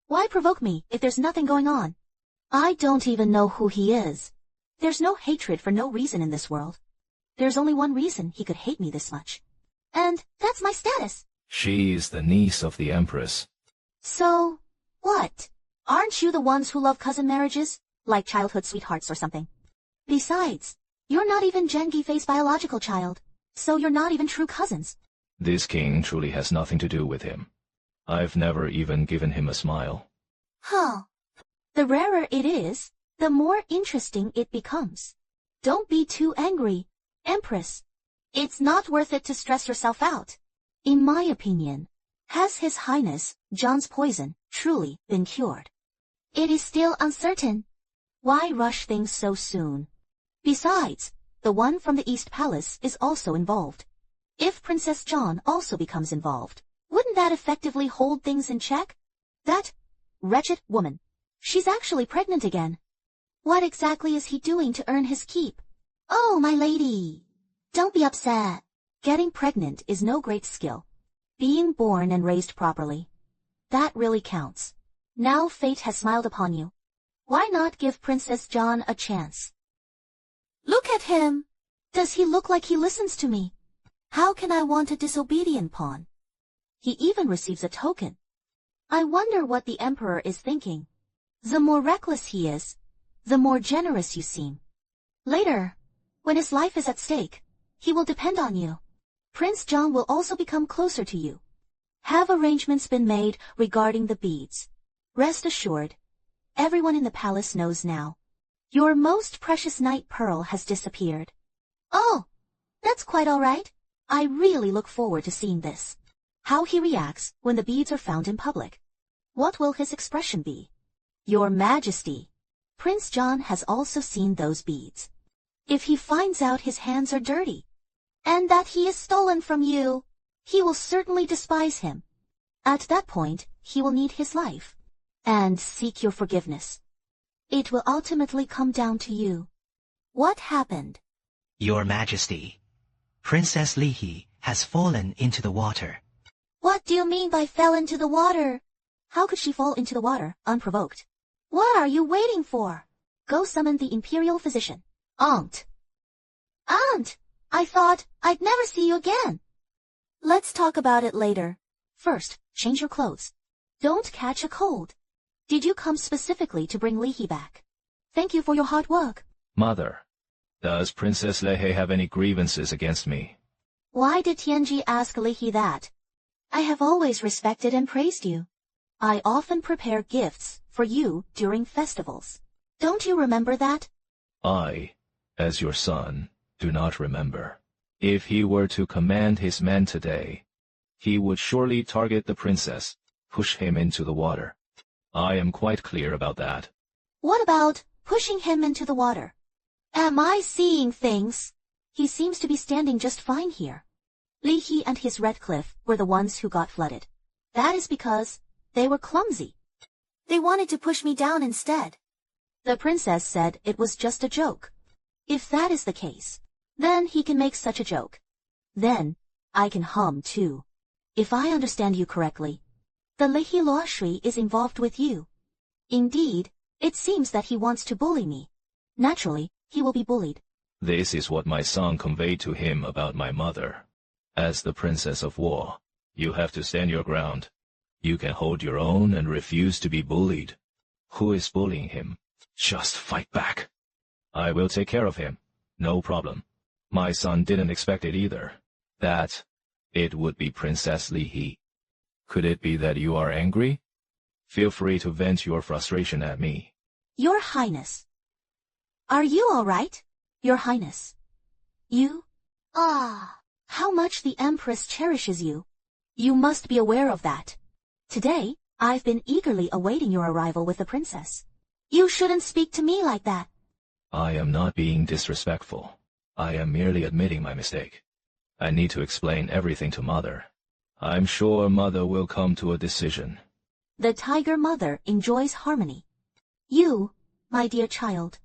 Why provoke me if there's nothing going on? I don't even know who he is. There's no hatred for no reason in this world. There's only one reason he could hate me this much. And that's my status. She's the niece of the Empress. So, what? Aren't you the ones who love cousin marriages? Like childhood sweethearts or something? Besides, you're not even Gengi Fei's biological child, so you're not even true cousins. This king truly has nothing to do with him. I've never even given him a smile. Huh. The rarer it is, the more interesting it becomes. Don't be too angry, Empress. It's not worth it to stress yourself out. In my opinion, has His Highness, John's poison, truly been cured? It is still uncertain. Why rush things so soon? Besides, the one from the East Palace is also involved. If Princess John also becomes involved, wouldn't that effectively hold things in check? That wretched woman. She's actually pregnant again. What exactly is he doing to earn his keep? Oh, my lady. Don't be upset. Getting pregnant is no great skill. Being born and raised properly. That really counts. Now fate has smiled upon you. Why not give Princess John a chance? Look at him. Does he look like he listens to me? How can I want a disobedient pawn? He even receives a token. I wonder what the Emperor is thinking. The more reckless he is, the more generous you seem. Later, when his life is at stake, he will depend on you. Prince John will also become closer to you. Have arrangements been made regarding the beads? Rest assured, everyone in the palace knows now. Your most precious night pearl has disappeared. Oh, that's quite all right. I really look forward to seeing this. How he reacts when the beads are found in public. What will his expression be? Your Majesty, Prince John has also seen those beads. If he finds out his hands are dirty, and that he is stolen from you, he will certainly despise him. At that point, he will need his life, and seek your forgiveness. It will ultimately come down to you. What happened? Your Majesty, Princess Leahy has fallen into the water. What do you mean by fell into the water? How could she fall into the water, unprovoked? What are you waiting for? Go summon the imperial physician. Aunt. Aunt, I thought I'd never see you again. Let's talk about it later. First, change your clothes. Don't catch a cold. Did you come specifically to bring Leahy back? Thank you for your hard work. Mother, Does Princess Lehe have any grievances against me? Why did Tianji ask Lihi that? I have always respected and praised you. I often prepare gifts for you during festivals. Don't you remember that? I, as your son, do not remember. If he were to command his men today, he would surely target the princess, push him into the water. I am quite clear about that. What about pushing him into the water? Am I seeing things? He seems to be standing just fine here. Lihi and his red cliff were the ones who got flooded. That is because they were clumsy. They wanted to push me down instead. The princess said it was just a joke. If that is the case, then he can make such a joke. Then I can hum too. If I understand you correctly, the Lihi Luoshui is involved with you. Indeed, it seems that he wants to bully me. Naturally, he will be bullied. This is what my son conveyed to him about my mother. As the Princess of War, you have to stand your ground. You can hold your own and refuse to be bullied. Who is bullying him? Just fight back. I will take care of him. No problem. My son didn't expect it either. That it would be Princess Lihi. Could it be that you are angry? Feel free to vent your frustration at me. Your Highness. Are you all right? Your Highness. You? How much the Empress cherishes you. You must be aware of that. Today, I've been eagerly awaiting your arrival with the princess. You shouldn't speak to me like that. I am not being disrespectful. I am merely admitting my mistake. I need to explain everything to Mother. I'm sure Mother will come to a decision. The tiger mother enjoys harmony. You, my dear child.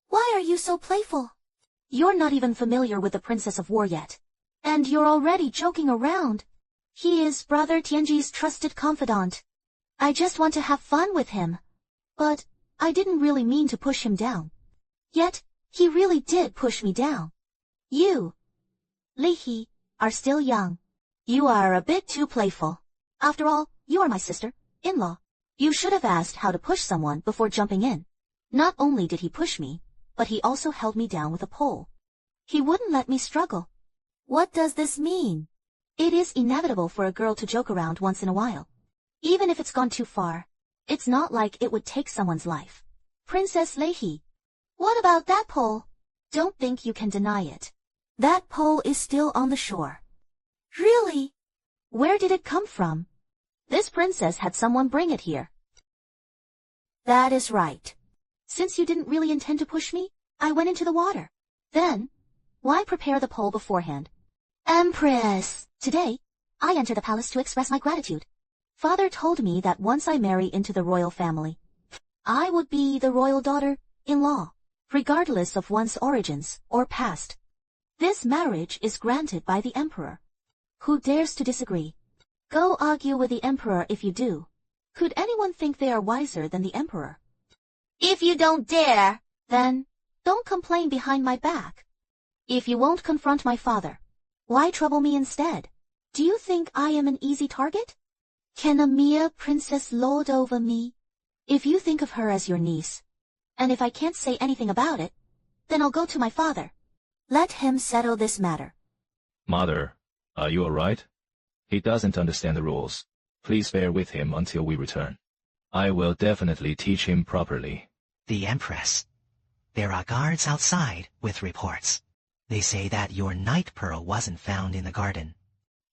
Why are you so playful? You're not even familiar with the Princess of War yet. And you're already joking around. He is Brother Tianji's trusted confidant. I just want to have fun with him. But I didn't really mean to push him down. Yet, he really did push me down. You, Lihi, are still young. You are a bit too playful. After all, you are my sister-in-law. You should have asked how to push someone before jumping in. Not only did he push me, but he also held me down with a pole. He wouldn't let me struggle. What does this mean? It is inevitable for a girl to joke around once in a while. Even if it's gone too far, it's not like it would take someone's life. Princess Lihi. What about that pole? Don't think you can deny it. That pole is still on the shore. Really? Where did it come from? This princess had someone bring it here. That is right. Since you didn't really intend to push me, I went into the water. Then, why prepare the pole beforehand? Empress! Today, I enter the palace to express my gratitude. Father told me that once I marry into the royal family, I would be the royal daughter-in-law, regardless of one's origins or past. This marriage is granted by the emperor. Who dares to disagree? Go argue with the emperor if you do. Could anyone think they are wiser than the emperor? If you don't dare, then don't complain behind my back. If you won't confront my father, why trouble me instead? Do you think I am an easy target? Can a mere princess lord over me? If you think of her as your niece, and if I can't say anything about it, then I'll go to my father. Let him settle this matter. Mother, are you all right? He doesn't understand the rules. Please bear with him until we return. I will definitely teach him properly. The Empress. There are guards outside with reports. They say that your night pearl wasn't found in the garden.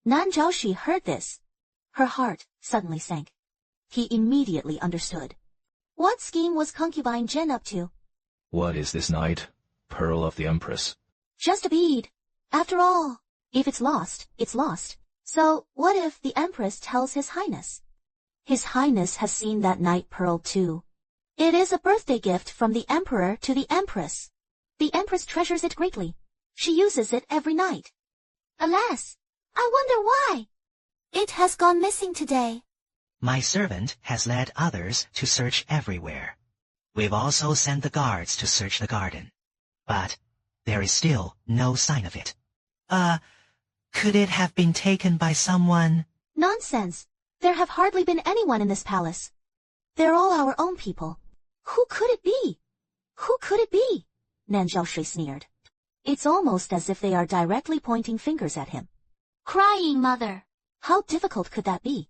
Nan Zhaoxi heard this. Her heart suddenly sank. He immediately understood. What scheme was concubine Jin up to? What is this night pearl of the Empress? Just a bead. After all, if it's lost, it's lost. So, what if the Empress tells His Highness? His Highness has seen that night pearl too. It is a birthday gift from the Emperor to the Empress. The Empress treasures it greatly. She uses it every night. Alas, I wonder why. It has gone missing today. My servant has led others to search everywhere. We've also sent the guards to search the garden. But there is still no sign of it. Could it have been taken by someone? Nonsense. There have hardly been anyone in this palace. They're all our own people. Who could it be? Who could it be? Nan Zhaoxi sneered. It's almost as if they are directly pointing fingers at him. Crying mother. How difficult could that be?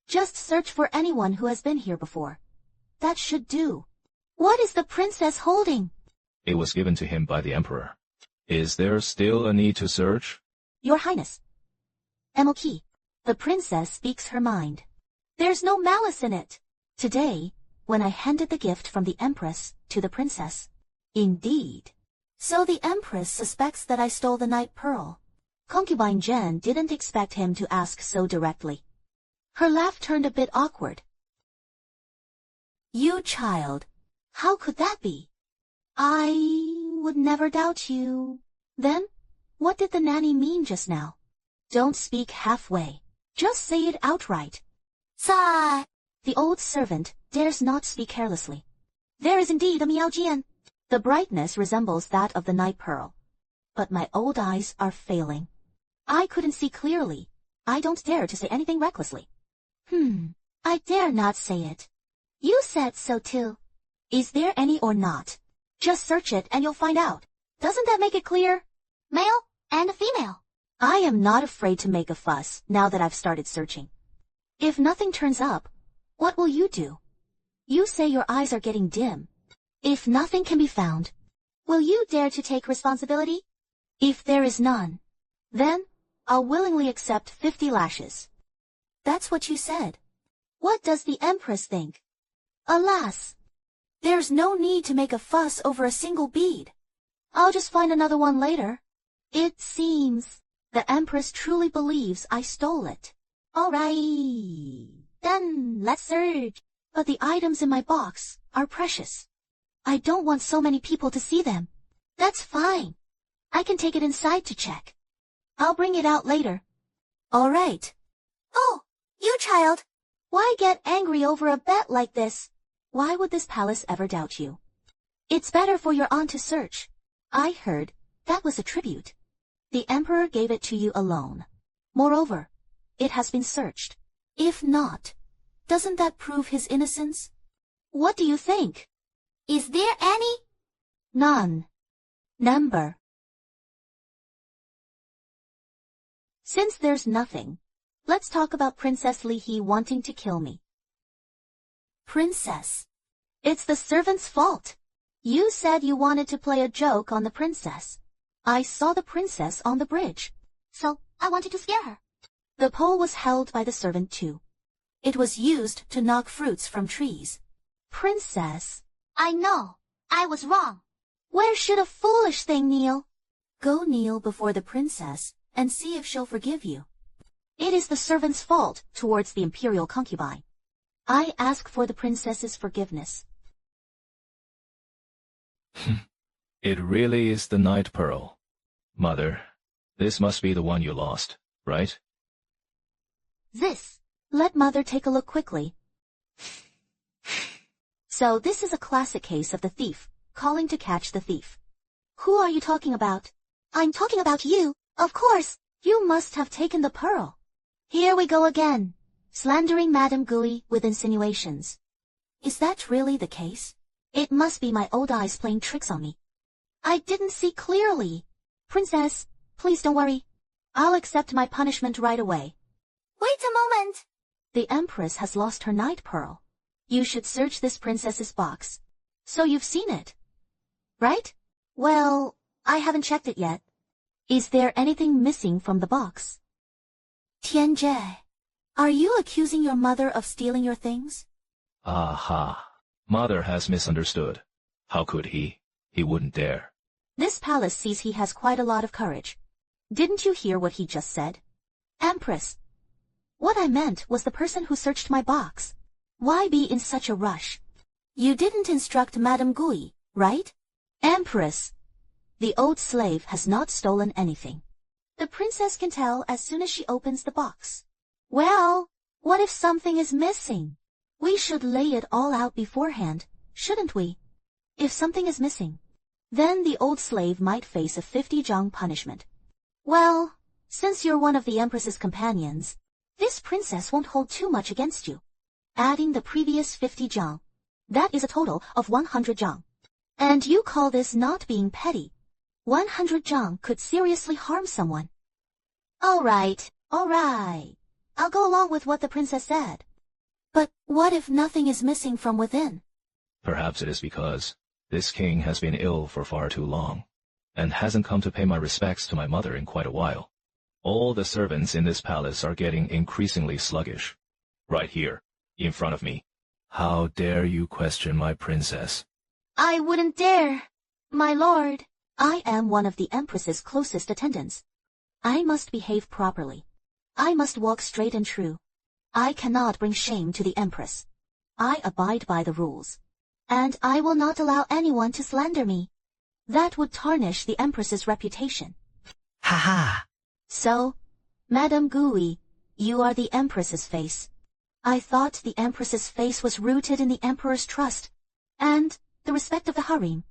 Just search for anyone who has been here before. That should do. What is the princess holding? It was given to him by the emperor. Is there still a need to search? Your Highness. Emoki, the princess speaks her mind. There's no malice in it. Today, when I handed the gift from the empress to the princess. Indeed. So the empress suspects that I stole the night pearl. Concubine Jen didn't expect him to ask so directly. Her laugh turned a bit awkward. You child, how could that be? I would never doubt you. Then, what did the nanny mean just now? Don't speak halfway. Just say it outright. Sigh. The old servant dares not speak carelessly. There is indeed a Miaojian. The brightness resembles that of the night pearl. But my old eyes are failing. I couldn't see clearly. I don't dare to say anything recklessly. I dare not say it. You said so too. Is there any or not? Just search it and you'll find out. Doesn't that make it clear? Male and female. I am not afraid to make a fuss now that I've started searching. If nothing turns up, what will you do? You say your eyes are getting dim. If nothing can be found, will you dare to take responsibility? If there is none, then I'll willingly accept 50 lashes. That's what you said. What does the Empress think? Alas, there's no need to make a fuss over a single bead. I'll just find another one later. It seems the Empress truly believes I stole it. All right, then let's search. But the items in my box are precious. I don't want so many people to see them. That's fine. I can take it inside to check. I'll bring it out later. All right. Oh, you child. Why get angry over a bet like this? Why would this palace ever doubt you? It's better for your aunt to search. I heard that was a tribute. The emperor gave it to you alone. Moreover, it has been searched. If not, doesn't that prove his innocence? What do you think? Is there any? None. Number. Since there's nothing, let's talk about Princess Li He wanting to kill me. Princess. It's the servant's fault. You said you wanted to play a joke on the princess. I saw the princess on the bridge, so I wanted to scare her. The pole was held by the servant too. It was used to knock fruits from trees. Princess. I know. I was wrong. Where should a foolish thing kneel? Go kneel before the princess and see if she'll forgive you. It is the servant's fault towards the imperial concubine. I ask for the princess's forgiveness. It really is the night pearl. Mother, this must be the one you lost, right? This. Let Mother take a look quickly. So this is a classic case of the thief calling to catch the thief. Who are you talking about? I'm talking about you, of course. You must have taken the pearl. Here we go again, slandering Madame Gui with insinuations. Is that really the case? It must be my old eyes playing tricks on me. I didn't see clearly. Princess, please don't worry. I'll accept my punishment right away. Wait a moment. The Empress has lost her night pearl. You should search this princess's box. So you've seen it, right? Well, I haven't checked it yet. Is there anything missing from the box? Tianjie, are you accusing your mother of stealing your things? Aha. Mother has misunderstood. How could he? He wouldn't dare. This palace sees he has quite a lot of courage. Didn't you hear what he just said? Empress. What I meant was the person who searched my box. Why be in such a rush? You didn't instruct Madame Gui, right? Empress. The old slave has not stolen anything. The princess can tell as soon as she opens the box. Well, what if something is missing? We should lay it all out beforehand, shouldn't we? If something is missing, then the old slave might face a 50 zhang punishment. Well, since you're one of the Empress's companions, this princess won't hold too much against you. Adding the previous 50 zhang, that is a total of 100 zhang. And you call this not being petty. 100 zhang could seriously harm someone. All right. I'll go along with what the princess said. But what if nothing is missing from within? Perhaps it is because this king has been ill for far too long, and hasn't come to pay my respects to my mother in quite a while. All the servants in this palace are getting increasingly sluggish. Right here, in front of me. How dare you question my princess? I wouldn't dare, my lord. I am one of the Empress's closest attendants. I must behave properly. I must walk straight and true. I cannot bring shame to the Empress. I abide by the rules. And I will not allow anyone to slander me. That would tarnish the Empress's reputation. Ha ha! So, Madame Gui, you are the Empress's face. I thought the Empress's face was rooted in the Emperor's trust, and the respect of the harem,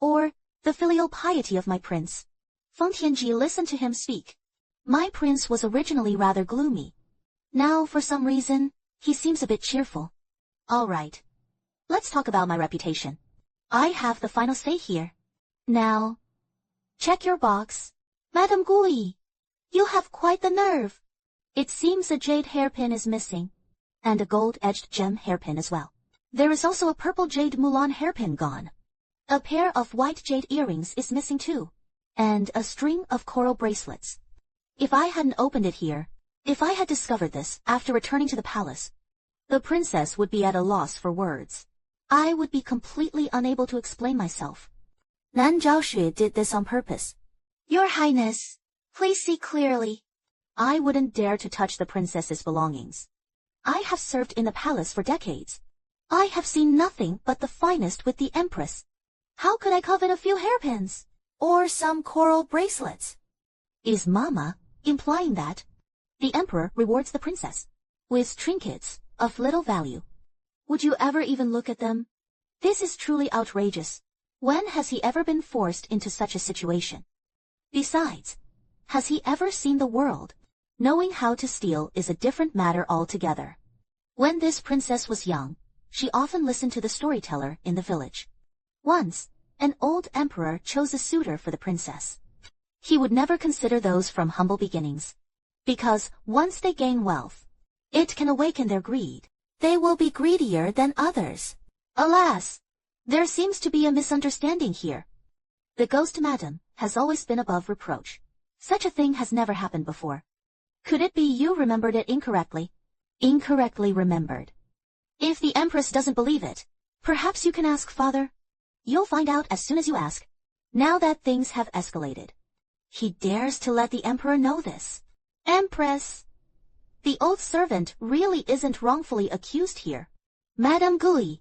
or the filial piety of my prince. Feng Tianji listened to him speak. My prince was originally rather gloomy. Now, for some reason, he seems a bit cheerful. All right. Let's talk about my reputation. I have the final say here. Now, check your box. Madame Gui, you have quite the nerve. It seems a jade hairpin is missing, and a gold-edged gem hairpin as well. There is also a purple jade Mulan hairpin gone. A pair of white jade earrings is missing too, and a string of coral bracelets. If I hadn't opened it here, if I had discovered this after returning to the palace, the princess would be at a loss for words. I would be completely unable to explain myself. Nan Zhaoshui did this on purpose. Your Highness, please see clearly. I wouldn't dare to touch the princess's belongings. I have served in the palace for decades. I have seen nothing but the finest with the Empress. How could I covet a few hairpins? Or some coral bracelets? Is Mama implying that the Emperor rewards the princess with trinkets of little value? Would you ever even look at them? This is truly outrageous. When has he ever been forced into such a situation? Besides, has he ever seen the world? Knowing how to steal is a different matter altogether. When this princess was young, she often listened to the storyteller in the village. Once, an old emperor chose a suitor for the princess. He would never consider those from humble beginnings, because once they gain wealth, it can awaken their greed. They will be greedier than others. Alas, there seems to be a misunderstanding here. The ghost madam has always been above reproach. Such a thing has never happened before. Could it be you remembered it incorrectly? Incorrectly remembered. If the Empress doesn't believe it, perhaps you can ask Father. You'll find out as soon as you ask. Now that things have escalated. He dares to let the Emperor know this. Empress! The old servant really isn't wrongfully accused here. Madame Gui,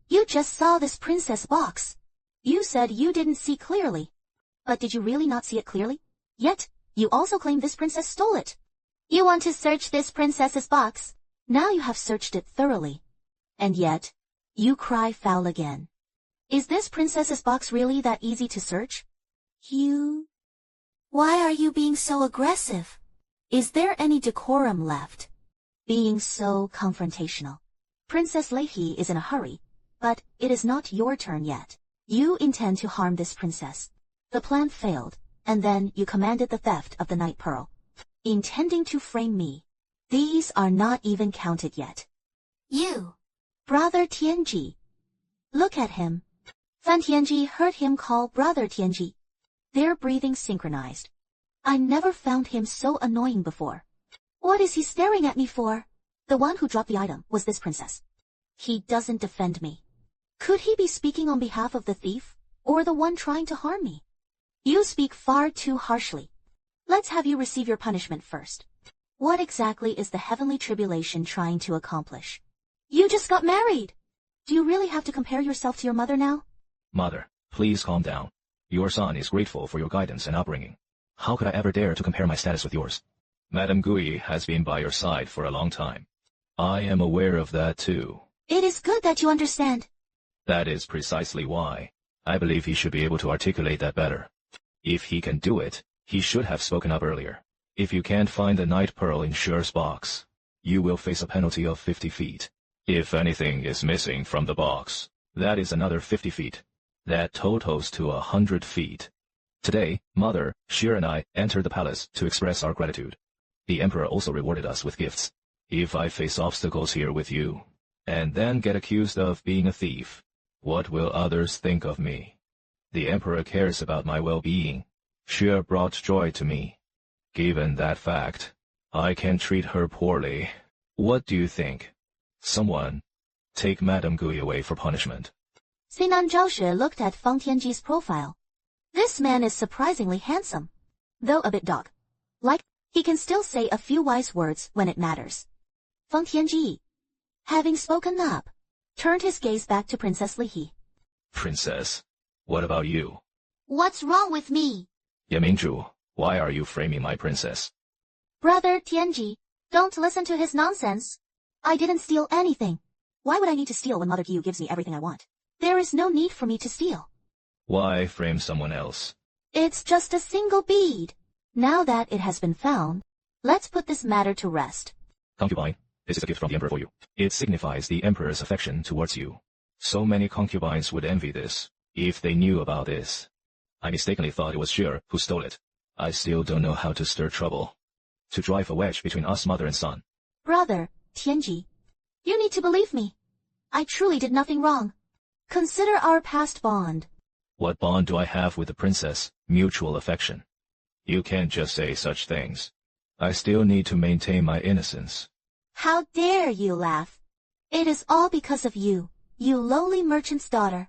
you just saw this princess box. You said you didn't see clearly. But did you really not see it clearly? Yet, you also claim this princess stole it. You want to search this princess's box. Now you have searched it thoroughly. And yet, you cry foul again. Is this princess's box really that easy to search? Why are you being so aggressive? Is there any decorum left? Being so confrontational. Princess Leihi is in a hurry, but it is not your turn yet. You intend to harm this princess. The plan failed, and then you commanded the theft of the night pearl. Intending to frame me. These are not even counted yet. You, Brother Tianji. Look at him. Fan Tianji heard him call Brother Tianji. Their breathing synchronized. I never found him so annoying before. What is he staring at me for? The one who dropped the item was this princess. He doesn't defend me. Could he be speaking on behalf of the thief, or the one trying to harm me? You speak far too harshly. Let's have you receive your punishment first. What exactly is the heavenly tribulation trying to accomplish? You just got married! Do you really have to compare yourself to your mother now? Mother, please calm down. Your son is grateful for your guidance and upbringing. How could I ever dare to compare my status with yours? Madame Gui has been by your side for a long time. I am aware of that too. It is good that you understand. That is precisely why. I believe he should be able to articulate that better. If he can do it, he should have spoken up earlier. If you can't find the night pearl in Sher's box, you will face a penalty of 50 feet. If anything is missing from the box, that is another 50 feet. That totals to 100 feet. Today, Mother, Xue and I entered the palace to express our gratitude. The Emperor also rewarded us with gifts. If I face obstacles here with you, and then get accused of being a thief, what will others think of me? The Emperor cares about my well-being. Xue brought joy to me. Given that fact, I can treat her poorly. What do you think? Someone, take Madame Gui away for punishment. Sinan Zhaoxue looked at Feng Tianji's profile. This man is surprisingly handsome. Though a bit dog-like, he can still say a few wise words when it matters. Feng Tianji, having spoken up, turned his gaze back to Princess Li He. Princess, what about you? What's wrong with me? Yamingzhu, why are you framing my princess? Brother Tianji, don't listen to his nonsense. I didn't steal anything. Why would I need to steal when Mother Qiu gives me everything I want? There is no need for me to steal. Why frame someone else? It's just a single bead. Now that it has been found, let's put this matter to rest. Concubine, this is a gift from the Emperor for you. It signifies the Emperor's affection towards you. So many concubines would envy this, if they knew about this. I mistakenly thought it was Xue who stole it. I still don't know how to stir trouble. To drive a wedge between us mother and son. Brother, Tianji, you need to believe me. I truly did nothing wrong. Consider our past bond. What bond do I have with the princess? Mutual affection. You can't just say such things. I still need to maintain my innocence. How dare you laugh? It is all because of you, you lowly merchant's daughter.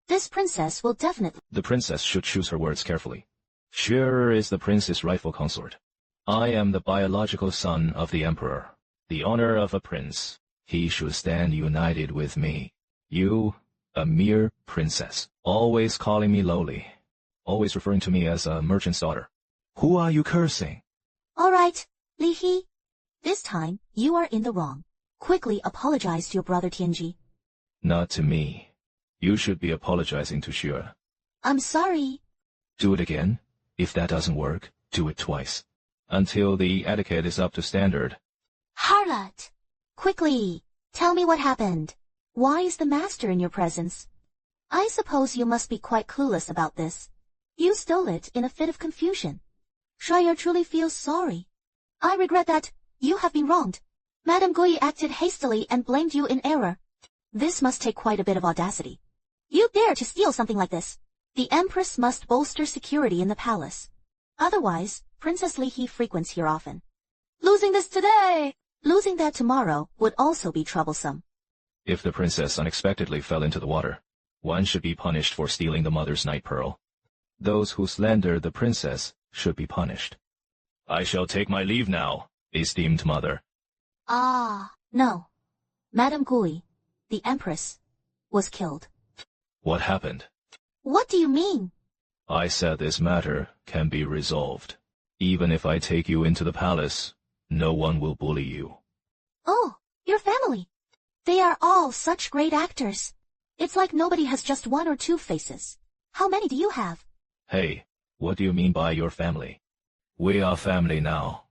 This princess will definitely— The princess should choose her words carefully. Xue is the prince's rightful consort. I am the biological son of the emperor. The honor of a prince. He should stand united with me. You, a mere princess, always calling me lowly. Always referring to me as a merchant's daughter. Who are you cursing? All right, Li He. This time, you are in the wrong. Quickly apologize to your brother Tianji. Not to me. You should be apologizing to Xue. I'm sorry. Do it again. If that doesn't work, do it twice. Until the etiquette is up to standard. Harlot! Quickly, tell me what happened. Why is the master in your presence? I suppose you must be quite clueless about this. You stole it in a fit of confusion. Shire truly feels sorry. I regret that you have been wronged. Madame Gui acted hastily and blamed you in error. This must take quite a bit of audacity. You dare to steal something like this. The Empress must bolster security in the palace. Otherwise, Princess Li He frequents here often. Losing this today, losing that tomorrow would also be troublesome. If the princess unexpectedly fell into the water, one should be punished for stealing the mother's night pearl. Those who slander the princess should be punished. I shall take my leave now, esteemed mother. No. Madame Gui, the Empress, was killed. What happened? What do you mean? I said this matter can be resolved. Even if I take you into the palace, no one will bully you. Oh, your family. They are all such great actors. It's like nobody has just one or two faces. How many do you have? Hey, what do you mean by your family? We are family now.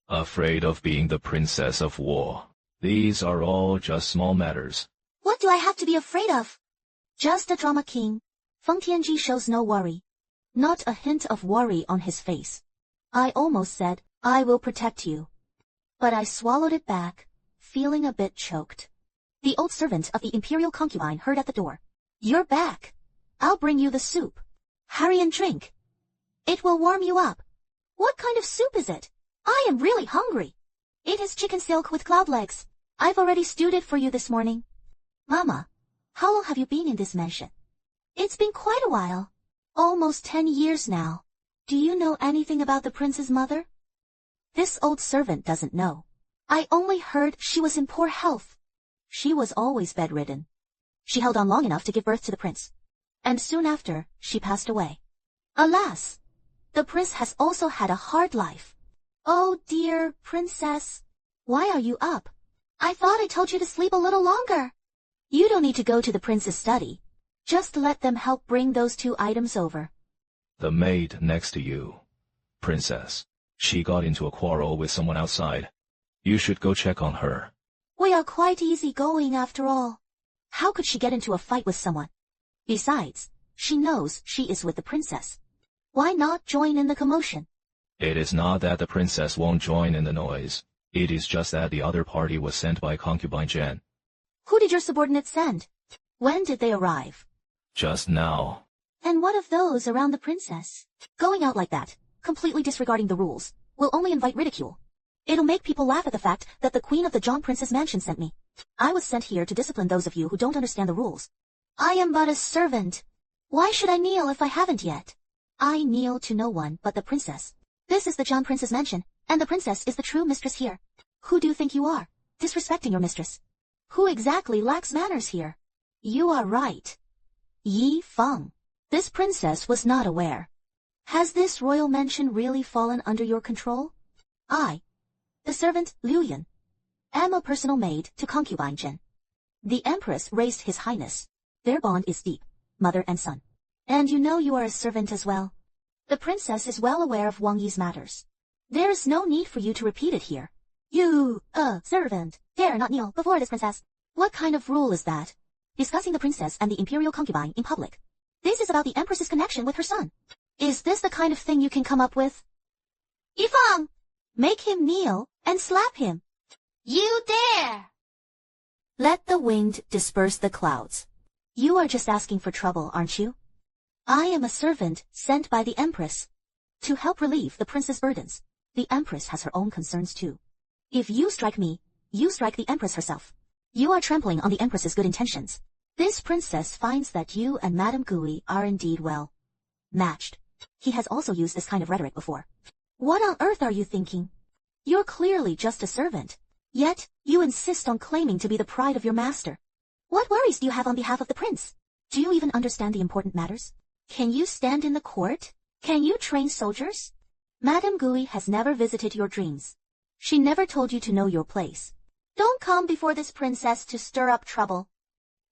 Afraid of being the princess of war. These are all just small matters. What do I have to be afraid of? Just a drama king. Feng Tianji shows no worry. Not a hint of worry on his face. I almost said, I will protect you. But I swallowed it back, feeling a bit choked. The old servant of the imperial concubine heard at the door. You're back. I'll bring you the soup. Hurry and drink. It will warm you up. What kind of soup is it? I am really hungry. It is chicken silk with cloud legs. I've already stewed it for you this morning. Mama, how long have you been in this mansion? It's been quite a while. Almost 10 years now. Do you know anything about the prince's mother? This old servant doesn't know. I only heard she was in poor health. She was always bedridden. She held on long enough to give birth to the prince. And soon after, she passed away. Alas! The prince has also had a hard life. Oh dear, princess. Why are you up? I thought I told you to sleep a little longer. You don't need to go to the prince's study. Just let them help bring those 2 items over. The maid next to you. Princess. She got into a quarrel with someone outside. You should go check on her. We are quite easygoing after all. How could she get into a fight with someone? Besides, she knows she is with the princess. Why not join in the commotion? It is not that the princess won't join in the noise. It is just that the other party was sent by concubine Jen. Who did your subordinates send? When did they arrive? Just now. And what of those around the princess? Going out like that, completely disregarding the rules, will only invite ridicule. It'll make people laugh at the fact that the queen of the John Prince's mansion sent me. I was sent here to discipline those of you who don't understand the rules. I am but a servant. Why should I kneel if I haven't yet? I kneel to no one but the princess. This is the John Prince's mansion, and the princess is the true mistress here. Who do you think you are, disrespecting your mistress? Who exactly lacks manners here? You are right. Yi Feng. This princess was not aware. Has this royal mansion really fallen under your control? I, the servant Liu Yan, am a personal maid to concubine Jen. The empress raised his highness. Their bond is deep, mother and son. And you know you are a servant as well. The princess is well aware of Wang Yi's matters. There is no need for you to repeat it here. You, servant, dare not kneel before this princess. What kind of rule is that? Discussing the princess and the imperial concubine in public. This is about the empress's connection with her son. Is this the kind of thing you can come up with? Yi Feng, make him kneel and slap him. You dare! Let the wind disperse the clouds. You are just asking for trouble, aren't you? I am a servant sent by the Empress to help relieve the prince's burdens. The Empress has her own concerns too. If you strike me, you strike the Empress herself. You are trampling on the Empress's good intentions. This princess finds that you and Madame Gui are indeed well matched. He has also used this kind of rhetoric before. What on earth are you thinking? You're clearly just a servant. Yet, you insist on claiming to be the pride of your master. What worries do you have on behalf of the prince? Do you even understand the important matters? Can you stand in the court? Can you train soldiers? Madame Gui has never visited your dreams. She never told you to know your place. Don't come before this princess to stir up trouble.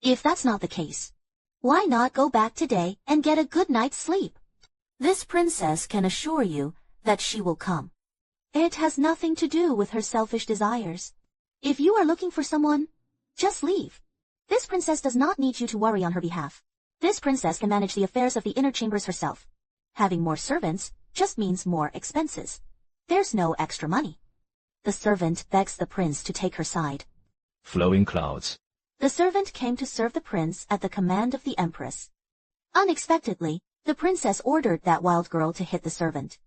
If that's not the case, why not go back today and get a good night's sleep? This princess can assure you that she will come. It has nothing to do with her selfish desires. If you are looking for someone, just leave. This princess does not need you to worry on her behalf. This princess can manage the affairs of the inner chambers herself. Having more servants just means more expenses. There's no extra money. The servant begs the prince to take her side. Flowing clouds. The servant came to serve the prince at the command of the empress. Unexpectedly, the princess ordered that wild girl to hit the servant.